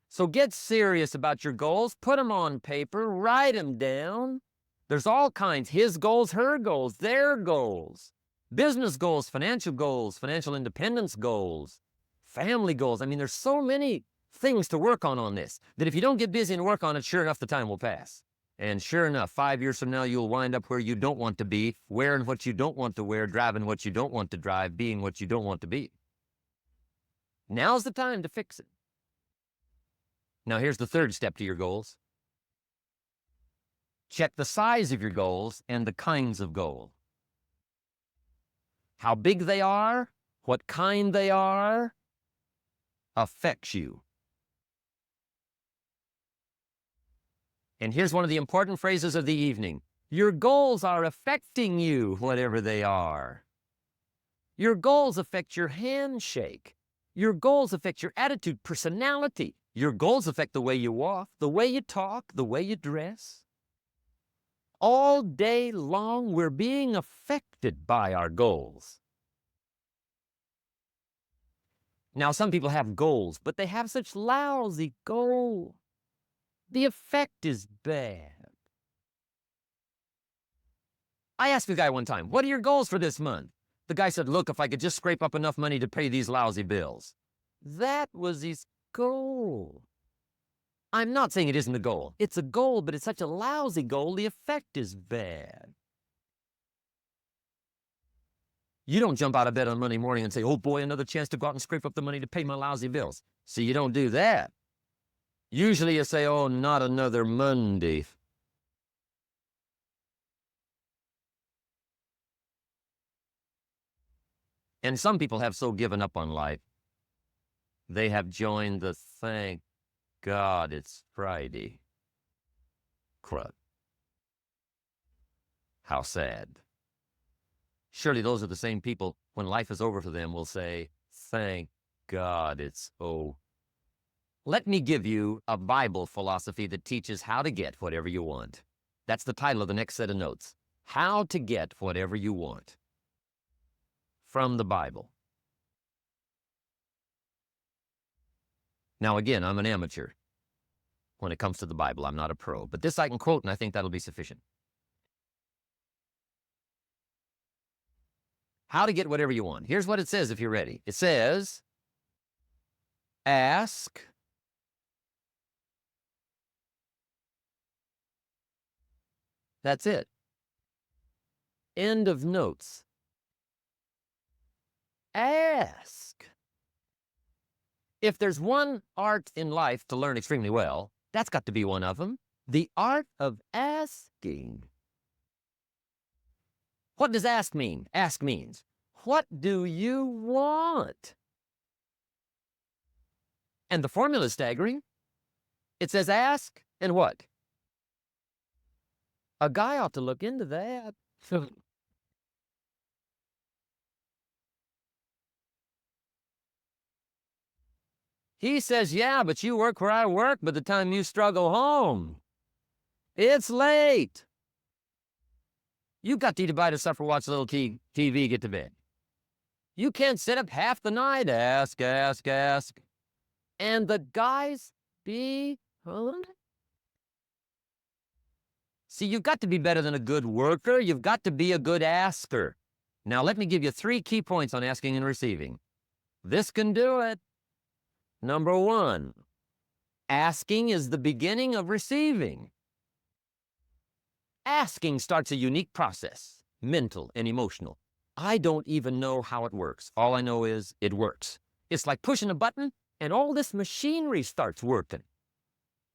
So get serious about your goals. Put them on paper. Write them down. There's all kinds. His goals, her goals, their goals. Business goals, financial independence goals, family goals. I mean, there's so many things to work on this that if you don't get busy and work on it, sure enough, the time will pass. And sure enough, 5 years from now, you'll wind up where you don't want to be, wearing what you don't want to wear, driving what you don't want to drive, being what you don't want to be. Now's the time to fix it. Now, here's the third step to your goals. Check the size of your goals and the kinds of goal. How big they are, what kind they are, affects you. And here's one of the important phrases of the evening. Your goals are affecting you, whatever they are. Your goals affect your handshake. Your goals affect your attitude, personality. Your goals affect the way you walk, the way you talk, the way you dress. All day long, we're being affected by our goals. Now, some people have goals, but they have such lousy goals. The effect is bad. I asked a guy one time, what are your goals for this month? The guy said, look, if I could just scrape up enough money to pay these lousy bills. That was his goal. I'm not saying it isn't a goal. It's a goal, but it's such a lousy goal, the effect is bad. You don't jump out of bed on Monday morning and say, oh boy, another chance to go out and scrape up the money to pay my lousy bills. See, you don't do that. Usually you say, oh, not another Monday. And some people have so given up on life, they have joined the thank God it's Friday crud. How sad. Surely those are the same people, when life is over for them, will say, thank God it's over. Let me give you a Bible philosophy that teaches how to get whatever you want. That's the title of the next set of notes. How to get whatever you want. From the Bible. Now again, I'm an amateur. When it comes to the Bible, I'm not a pro. But this I can quote, and I think that'll be sufficient. How to get whatever you want. Here's what it says if you're ready. It says, ask, that's it. End of notes. Ask. If there's one art in life to learn extremely well, that's got to be one of them. The art of asking. What does ask mean? Ask means, what do you want? And the formula is staggering. It says ask and what? A guy ought to look into that. He says, yeah, but you work where I work by the time you struggle home. It's late. You got to eat a bite of supper, watch a little TV, get to bed. You can't sit up half the night, ask. And the guys be... See, you've got to be better than a good worker. You've got to be a good asker. Now, let me give you 3 key points on asking and receiving. This can do it. Number 1, asking is the beginning of receiving. Asking starts a unique process, mental and emotional. I don't even know how it works. All I know is it works. It's like pushing a button and all this machinery starts working.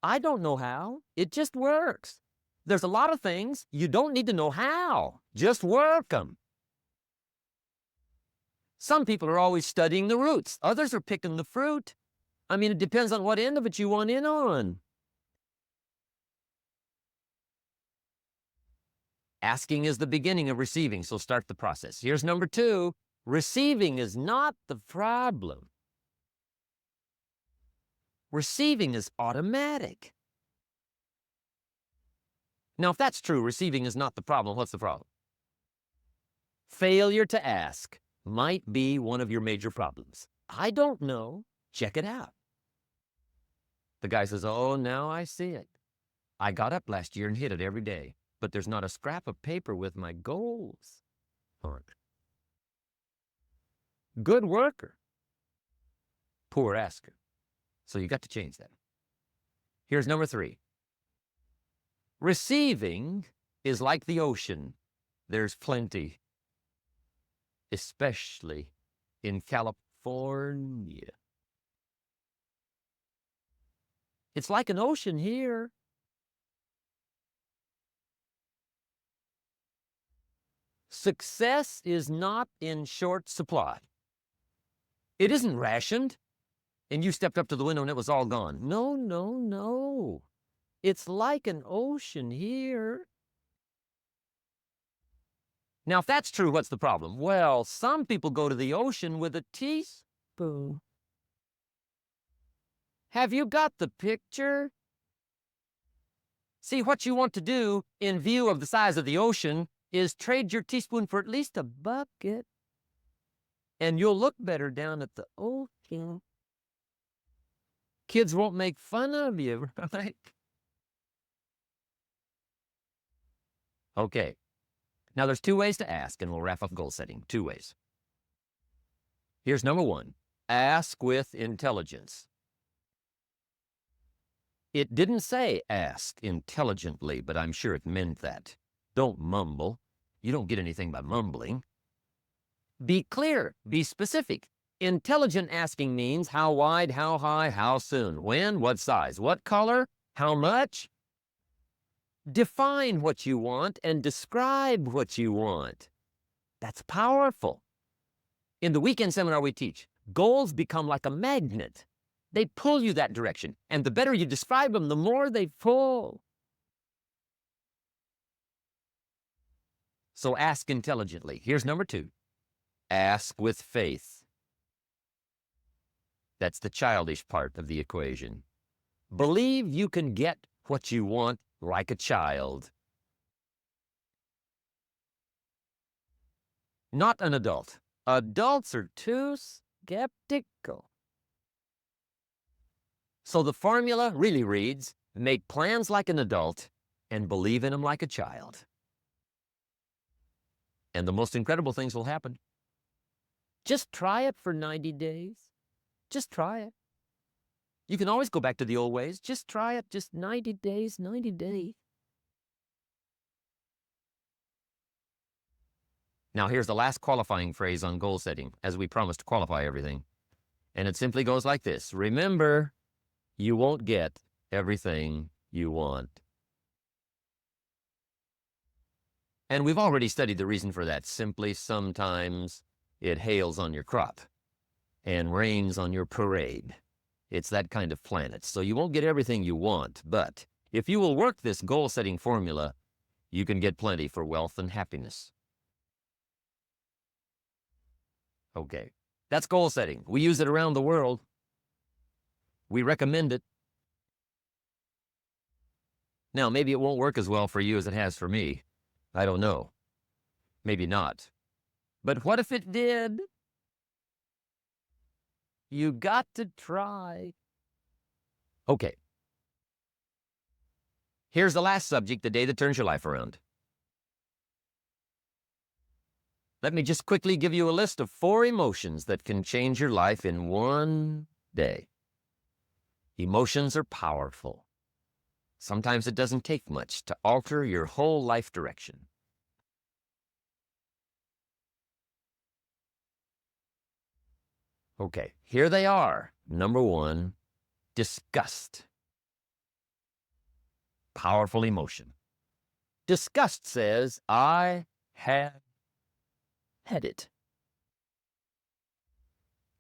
I don't know how. It just works. There's a lot of things you don't need to know how. Just work them. Some people are always studying the roots. Others are picking the fruit. I mean, it depends on what end of it you want in on. Asking is the beginning of receiving, so start the process. Here's number 2. Receiving is not the problem. Receiving is automatic. Now, if that's true, receiving is not the problem, what's the problem? Failure to ask might be one of your major problems. I don't know. Check it out. The guy says, oh, now I see it. I got up last year and hit it every day, but there's not a scrap of paper with my goals on it. Good worker. Poor asker. So you got to change that. Here's number 3. Receiving is like the ocean. There's plenty, especially in California. It's like an ocean here. Success is not in short supply. It isn't rationed, and you stepped up to the window and it was all gone. No. It's like an ocean here. Now, if that's true, what's the problem? Well, some people go to the ocean with a teaspoon. Have you got the picture? See, what you want to do in view of the size of the ocean is trade your teaspoon for at least a bucket, and you'll look better down at the ocean. Kids won't make fun of you, right? Okay. Now, there's 2 ways to ask, and we'll wrap up goal setting. 2 ways. Here's number 1. Ask with intelligence. It didn't say ask intelligently, but I'm sure it meant that. Don't mumble. You don't get anything by mumbling. Be clear. Be specific. Intelligent asking means how wide, how high, how soon, when, what size, what color, how much. Define what you want and describe what you want. That's powerful. In the weekend seminar we teach, goals become like a magnet. They pull you that direction, and the better you describe them, the more they pull. So ask intelligently. Here's number 2. Ask with faith. That's the childish part of the equation. Believe you can get what you want like a child. Not an adult. Adults are too skeptical. So the formula really reads, make plans like an adult and believe in them like a child. And the most incredible things will happen. Just try it for 90 days. Just try it. You can always go back to the old ways. Just try it. Just 90 days, 90 days. Now, here's the last qualifying phrase on goal setting, as we promised to qualify everything. And it simply goes like this. Remember, you won't get everything you want. And we've already studied the reason for that. Simply, sometimes it hails on your crop and rains on your parade. It's that kind of planet. So you won't get everything you want, but if you will work this goal-setting formula, you can get plenty for wealth and happiness. Okay, that's goal setting. We use it around the world. We recommend it. Now, maybe it won't work as well for you as it has for me. I don't know. Maybe not. But what if it did? You got to try. Okay. Here's the last subject, the day that turns your life around. Let me just quickly give you a list of 4 emotions that can change your life in one day. Emotions are powerful. Sometimes it doesn't take much to alter your whole life direction. Okay, here they are. Number 1, disgust. Powerful emotion. Disgust says, I have had it.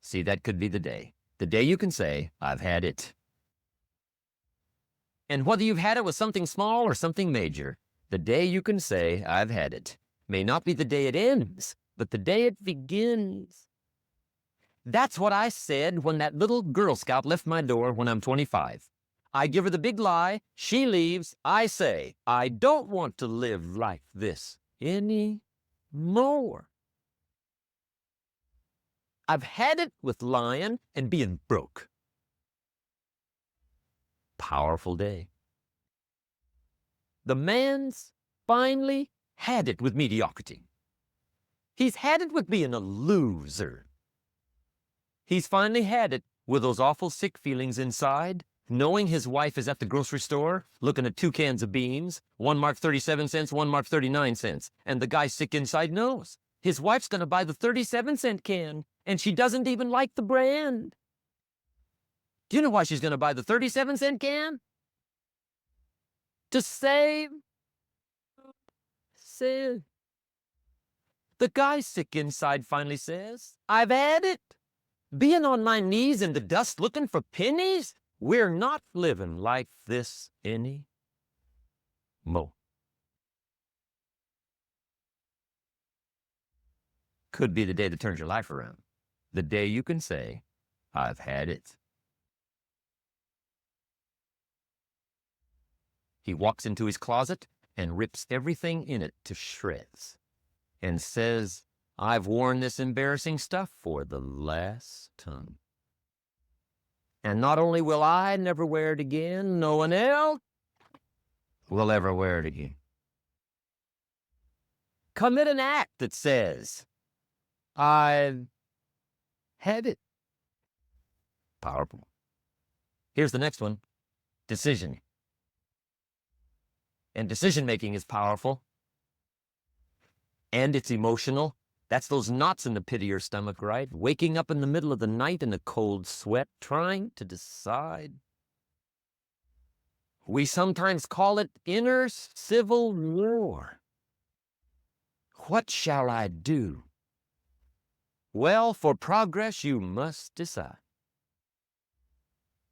See, that could be the day. The day you can say, I've had it. And whether you've had it with something small or something major, the day you can say, I've had it, may not be the day it ends, but the day it begins. That's what I said when that little Girl Scout left my door when I'm 25. I give her the big lie, she leaves, I say, I don't want to live like this anymore. I've had it with lying and being broke. Powerful day. The man's finally had it with mediocrity. He's had it with being a loser. He's finally had it with those awful sick feelings inside, knowing his wife is at the grocery store looking at 2 cans of beans, one marked 37 cents, one marked 39 cents, and the guy sick inside knows his wife's going to buy the 37-cent can, and she doesn't even like the brand. Do you know why she's going to buy the 37-cent can? To save. The guy sick inside finally says, I've had it. Being on my knees in the dust looking for pennies? We're not living like this anymore. Could be the day that turns your life around. The day you can say, I've had it. He walks into his closet and rips everything in it to shreds and says, I've worn this embarrassing stuff for the last time. And not only will I never wear it again, no one else will ever wear it again. Commit an act that says, I've had it. Powerful. Here's the next one. Decision. And decision-making is powerful. And it's emotional. That's those knots in the pit of your stomach, right? Waking up in the middle of the night in a cold sweat, trying to decide. We sometimes call it inner civil war. What shall I do? Well, for progress, you must decide.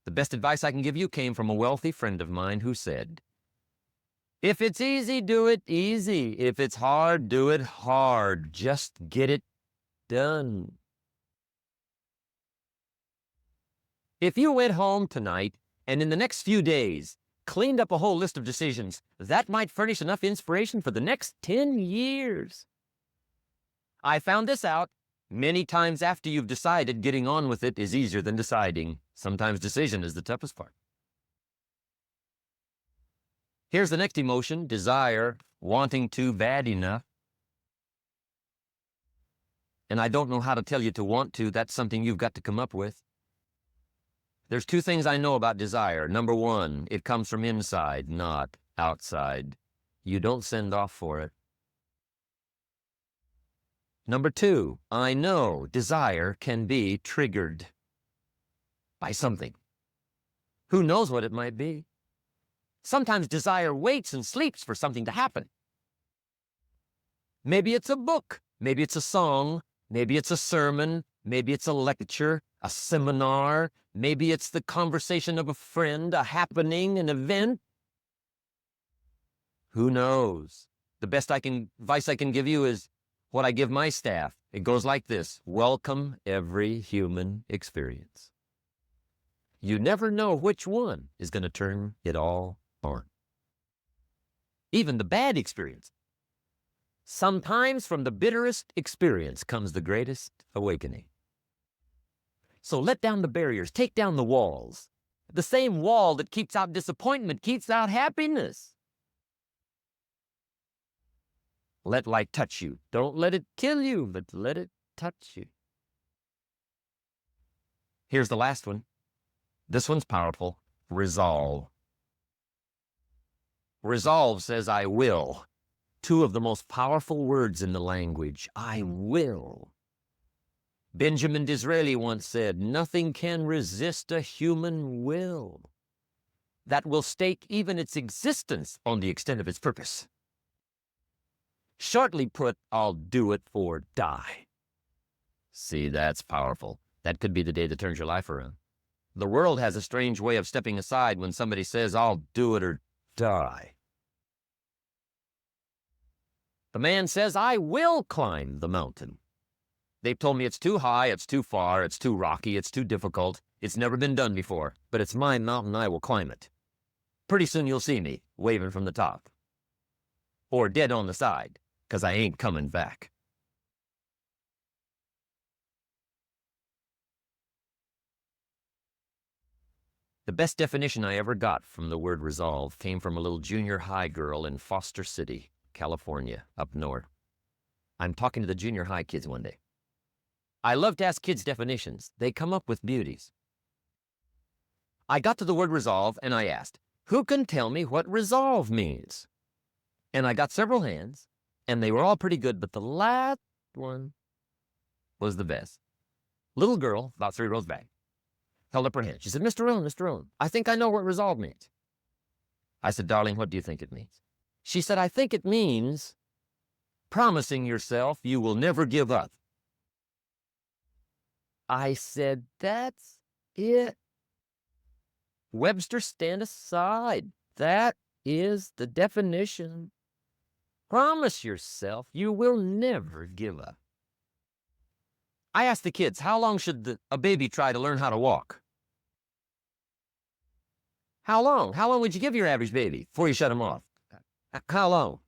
The best advice I can give you came from a wealthy friend of mine who said, if it's easy, do it easy. If it's hard, do it hard. Just get it done. If you went home tonight and in the next few days cleaned up a whole list of decisions, that might furnish enough inspiration for the next 10 years. I found this out many times after you've decided. Getting on with it is easier than deciding. Sometimes decision is the toughest part. Here's the next emotion, desire, wanting to bad enough. And I don't know how to tell you to want to. That's something you've got to come up with. There's 2 things I know about desire. Number 1, it comes from inside, not outside. You don't send off for it. Number 2, I know desire can be triggered by something. Who knows what it might be? Sometimes desire waits and sleeps for something to happen. Maybe it's a book, maybe it's a song, maybe it's a sermon, maybe it's a lecture, a seminar, maybe it's the conversation of a friend, a happening, an event. Who knows? The best advice I can give you is what I give my staff. It goes like this: welcome every human experience. You never know which one is going to turn it all on. Even the bad experience. Sometimes from the bitterest experience comes the greatest awakening. So let down the barriers, take down the walls. The same wall that keeps out disappointment keeps out happiness. Let light touch you. Don't let it kill you, but let it touch you. Here's the last one. This one's powerful. Resolve. Resolve says, I will. Two of the most powerful words in the language. I will. Benjamin Disraeli once said, nothing can resist a human will that will stake even its existence on the extent of its purpose. Shortly put, I'll do it or die. See, that's powerful. That could be the day that turns your life around. The world has a strange way of stepping aside when somebody says, I'll do it or die. The man says, I will climb the mountain. They've told me it's too high, it's too far, it's too rocky, it's too difficult. It's never been done before, but it's my mountain, I will climb it. Pretty soon you'll see me waving from the top. Or dead on the side, 'cause I ain't coming back. The best definition I ever got from the word resolve came from a little junior high girl in Foster City, California, up north. I'm talking to the junior high kids one day. I love to ask kids definitions. They come up with beauties. I got to the word resolve and I asked, who can tell me what resolve means? And I got several hands, and they were all pretty good, but the last one was the best. Little girl, about 3 rows back, held up her hand. She said, Mr. Rohn, I think I know what resolve means. I said, darling, what do you think it means? She said, I think it means promising yourself you will never give up. I said, that's it. Webster, stand aside. That is the definition. Promise yourself you will never give up. I asked the kids, how long should a baby try to learn how to walk? How long? How long would you give your average baby before you shut him off? How long?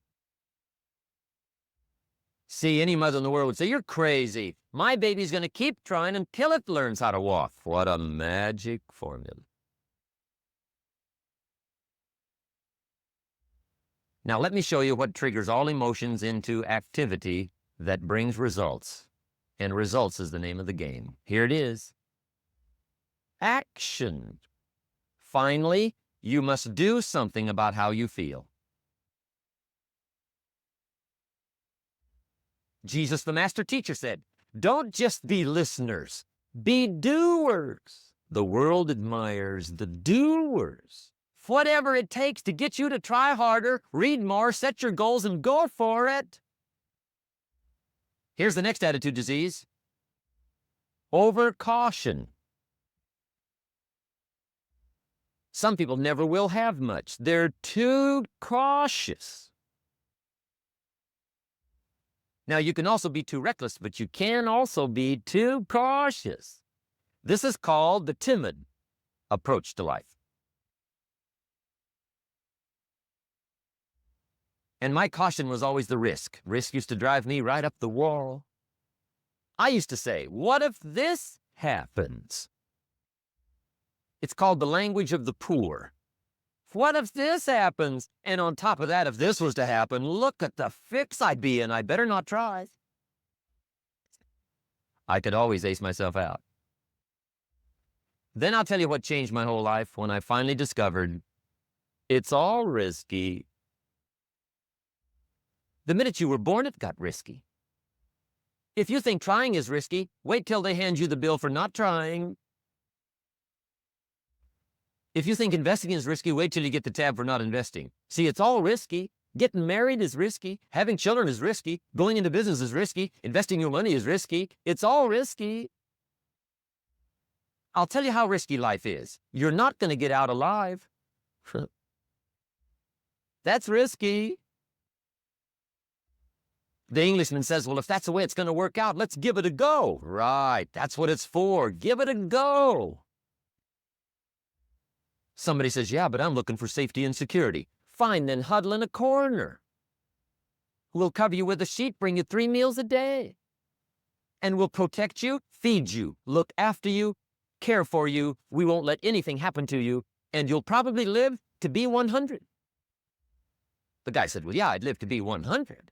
See, any mother in the world would say, you're crazy. My baby's going to keep trying until it learns how to walk. What a magic formula. Now let me show you what triggers all emotions into activity that brings results. And results is the name of the game. Here it is. Action. Finally, you must do something about how you feel. Jesus, the master teacher, said, don't just be listeners, be doers. The world admires the doers. Whatever it takes to get you to try harder, read more, set your goals, and go for it. Here's the next attitude disease. Overcaution. Some people never will have much. They're too cautious. Now, you can also be too reckless, but you can also be too cautious. This is called the timid approach to life. And my caution was always the risk. Risk used to drive me right up the wall. I used to say, what if this happens? It's called the language of the poor. What if this happens? And on top of that, if this was to happen, look at the fix I'd be in. I better not try. I could always ace myself out. Then I'll tell you what changed my whole life when I finally discovered it's all risky. The minute you were born, it got risky. If you think trying is risky, wait till they hand you the bill for not trying. If you think investing is risky, wait till you get the tab for not investing. See, it's all risky. Getting married is risky. Having children is risky. Going into business is risky. Investing your money is risky. It's all risky. I'll tell you how risky life is. You're not going to get out alive. That's risky. The Englishman says, well, if that's the way it's going to work out, let's give it a go. Right, that's what it's for. Give it a go. Somebody says, yeah, but I'm looking for safety and security. Fine, then huddle in a corner. We'll cover you with a sheet, bring you 3 meals a day. And we'll protect you, feed you, look after you, care for you. We won't let anything happen to you. And you'll probably live to be 100. The guy said, well, yeah, I'd live to be 100.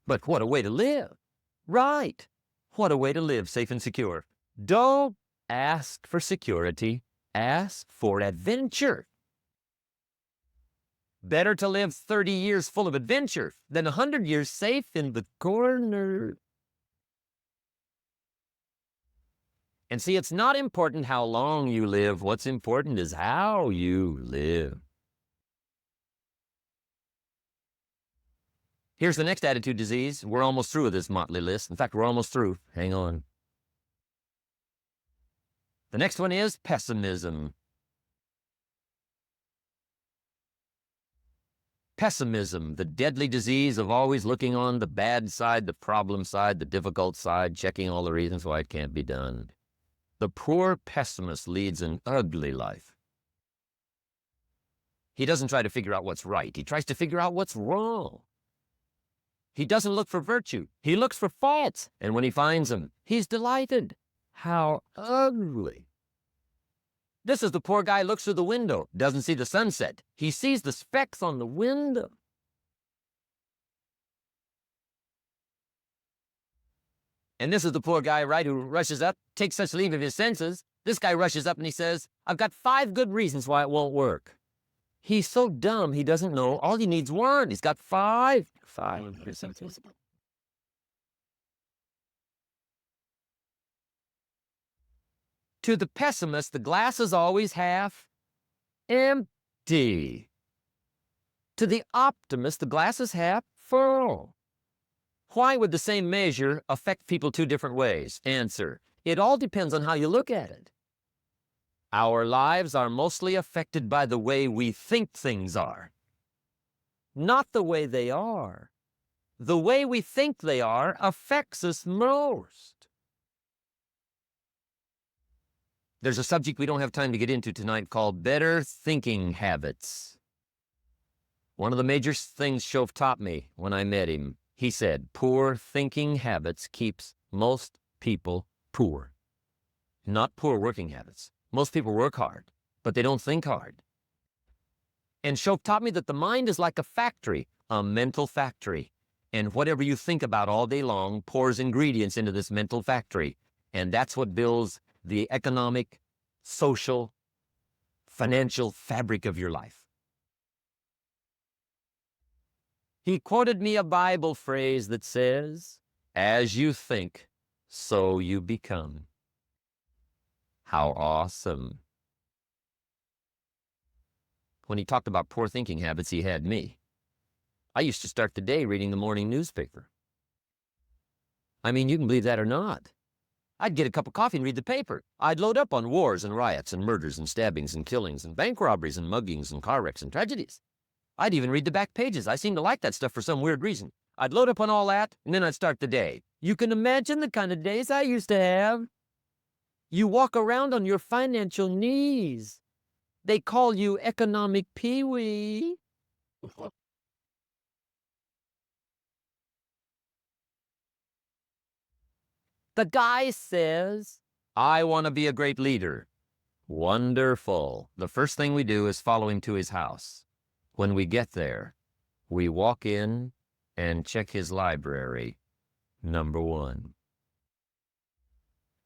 But what a way to live. Right. What a way to live safe and secure. Don't ask for security. Ask for adventure. Better to live 30 years full of adventure than 100 years safe in the corner. And see, it's not important how long you live. What's important is how you live. Here's the next attitude disease. We're almost through with this motley list. In fact, we're almost through. Hang on. The next one is pessimism. Pessimism, the deadly disease of always looking on the bad side, the problem side, the difficult side, checking all the reasons why it can't be done. The poor pessimist leads an ugly life. He doesn't try to figure out what's right. He tries to figure out what's wrong. He doesn't look for virtue. He looks for faults. And when he finds them, he's delighted. How ugly. This is the poor guy looks through the window, doesn't see the sunset. He sees the specks on the window. And this is the poor guy, right, who rushes up, takes such leave of his senses. This guy rushes up and he says, I've got 5 good reasons why it won't work. He's so dumb, he doesn't know. All he needs 1. He's got 5. 5. To the pessimist, the glass is always half empty. To the optimist, the glass is half full. Why would the same measure affect people 2 different ways? Answer: it all depends on how you look at it. Our lives are mostly affected by the way we think things are, not the way they are. The way we think they are affects us most. There's a subject we don't have time to get into tonight called better thinking habits. One of the major things Shoaff taught me when I met him, he said, poor thinking habits keeps most people poor. Not poor working habits. Most people work hard, but they don't think hard. And Shoaff taught me that the mind is like a factory, a mental factory. And whatever you think about all day long pours ingredients into this mental factory. And that's what builds the economic, social, financial fabric of your life. He quoted me a Bible phrase that says, as you think, so you become. How awesome. When he talked about poor thinking habits, he had me. I used to start the day reading the morning newspaper. I mean, you can believe that or not. I'd get a cup of coffee and read the paper. I'd load up on wars and riots and murders and stabbings and killings and bank robberies and muggings and car wrecks and tragedies. I'd even read the back pages. I seem to like that stuff for some weird reason. I'd load up on all that, and then I'd start the day. You can imagine the kind of days I used to have. You walk around on your financial knees. They call you economic peewee. The guy says, I want to be a great leader. Wonderful. The first thing we do is follow him to his house. When we get there, we walk in and check his library. Number 1.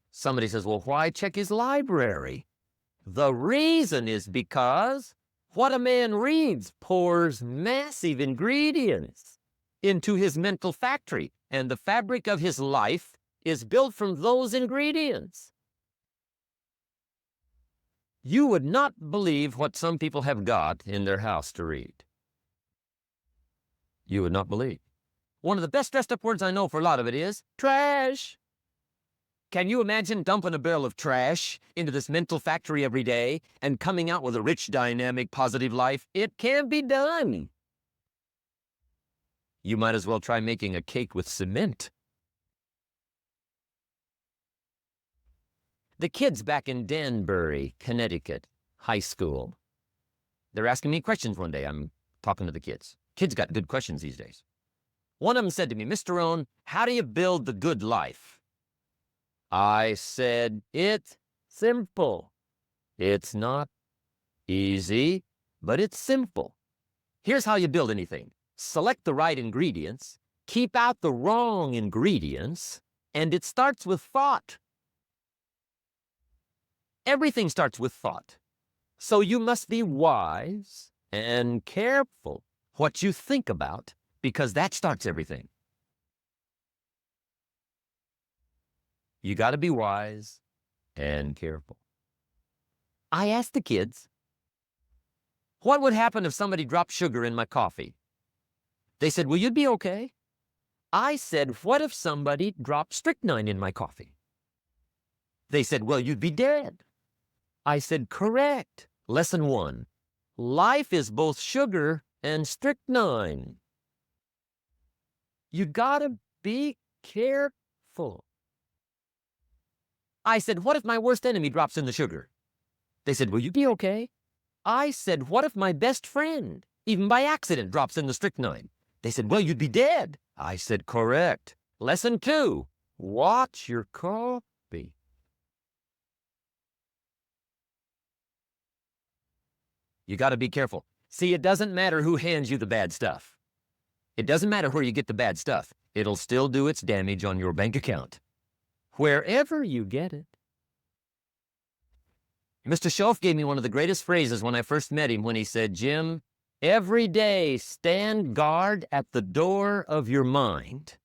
Somebody says, well, why check his library? The reason is because what a man reads pours massive ingredients into his mental factory, and the fabric of his life is built from those ingredients. You would not believe what some people have got in their house to read. You would not believe. One of the best dressed up words I know for a lot of it is trash. Can you imagine dumping a barrel of trash into this mental factory every day and coming out with a rich, dynamic, positive life? It can be done. You might as well try making a cake with cement. The kids back in Danbury, Connecticut, high school, they're asking me questions one day. I'm talking to the kids. Kids got good questions these days. One of them said to me, Mr. Rohn, how do you build the good life? I said, it's simple. It's not easy, but it's simple. Here's how you build anything. Select the right ingredients, keep out the wrong ingredients, and it starts with thought. Everything starts with thought. So you must be wise and careful what you think about, because that starts everything. You got to be wise and careful. I asked the kids, what would happen if somebody dropped sugar in my coffee? They said, well, you'd be okay. I said, what if somebody dropped strychnine in my coffee? They said, well, you'd be dead. I said, correct. Lesson 1. Life is both sugar and strychnine. You gotta be careful. I said, what if my worst enemy drops in the sugar? They said, will you be okay? I said, what if my best friend, even by accident, drops in the strychnine? They said, well, you'd be dead. I said, correct. Lesson 2, watch your coffee. You got to be careful. See, it doesn't matter who hands you the bad stuff. It doesn't matter where you get the bad stuff. It'll still do its damage on your bank account, wherever you get it. Mr. Schoaf gave me one of the greatest phrases when I first met him when he said, Jim, every day stand guard at the door of your mind.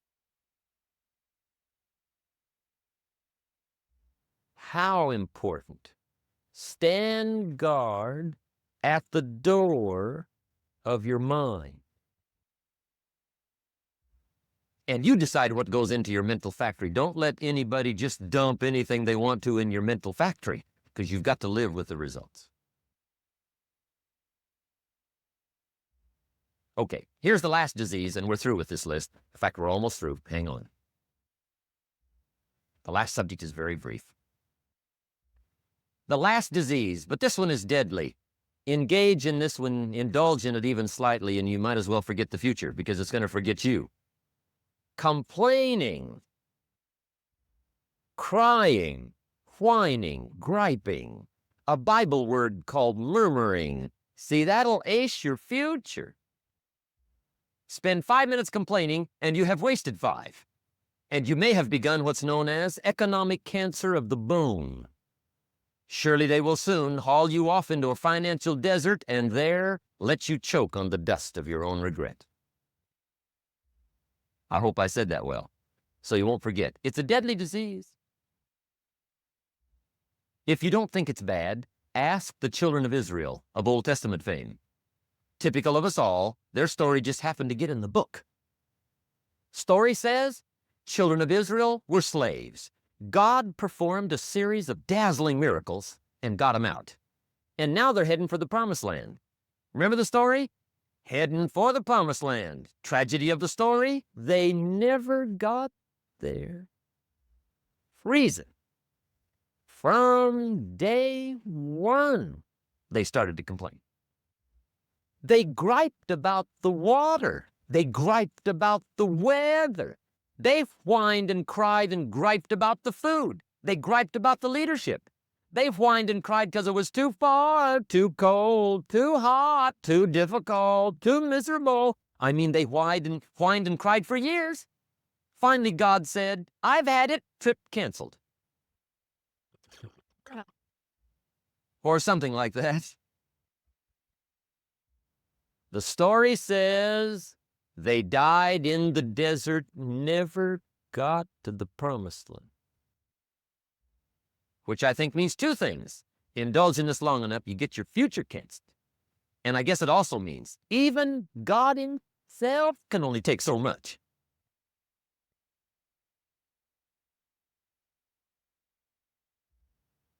How important. Stand guard at the door of your mind. And you decide what goes into your mental factory. Don't let anybody just dump anything they want to in your mental factory, because you've got to live with the results. Okay, here's the last disease, and we're through with this list. In fact, we're almost through. Hang on. The last subject is very brief. The last disease, but this one is deadly. Engage in this one, indulge in it even slightly, and you might as well forget the future, because it's going to forget you. Complaining, crying, whining, griping, a Bible word called murmuring. See, that'll ace your future. Spend 5 minutes complaining, and you have wasted 5. And you may have begun what's known as economic cancer of the bone. Surely they will soon haul you off into a financial desert, and there let you choke on the dust of your own regret. I hope I said that well, so you won't forget. It's a deadly disease. If you don't think it's bad, ask the children of Israel of Old Testament fame. Typical of us all, their story just happened to get in the book. Story says, children of Israel were slaves. God performed a series of dazzling miracles and got them out. And now they're heading for the promised land. Remember the story? Heading for the promised land. Tragedy of the story, they never got there. Freezing. From day one, they started to complain. They griped about the water. They griped about the weather. They whined and cried and griped about the food. They griped about the leadership. They whined and cried because it was too far, too cold, too hot, too difficult, too miserable. I mean, they whined and cried for years. Finally, God said, I've had it, trip canceled. Or something like that. The story says they died in the desert, never got to the promised land. Which I think means 2 things. Indulge in this long enough, you get your future canceled. And I guess it also means even God himself can only take so much.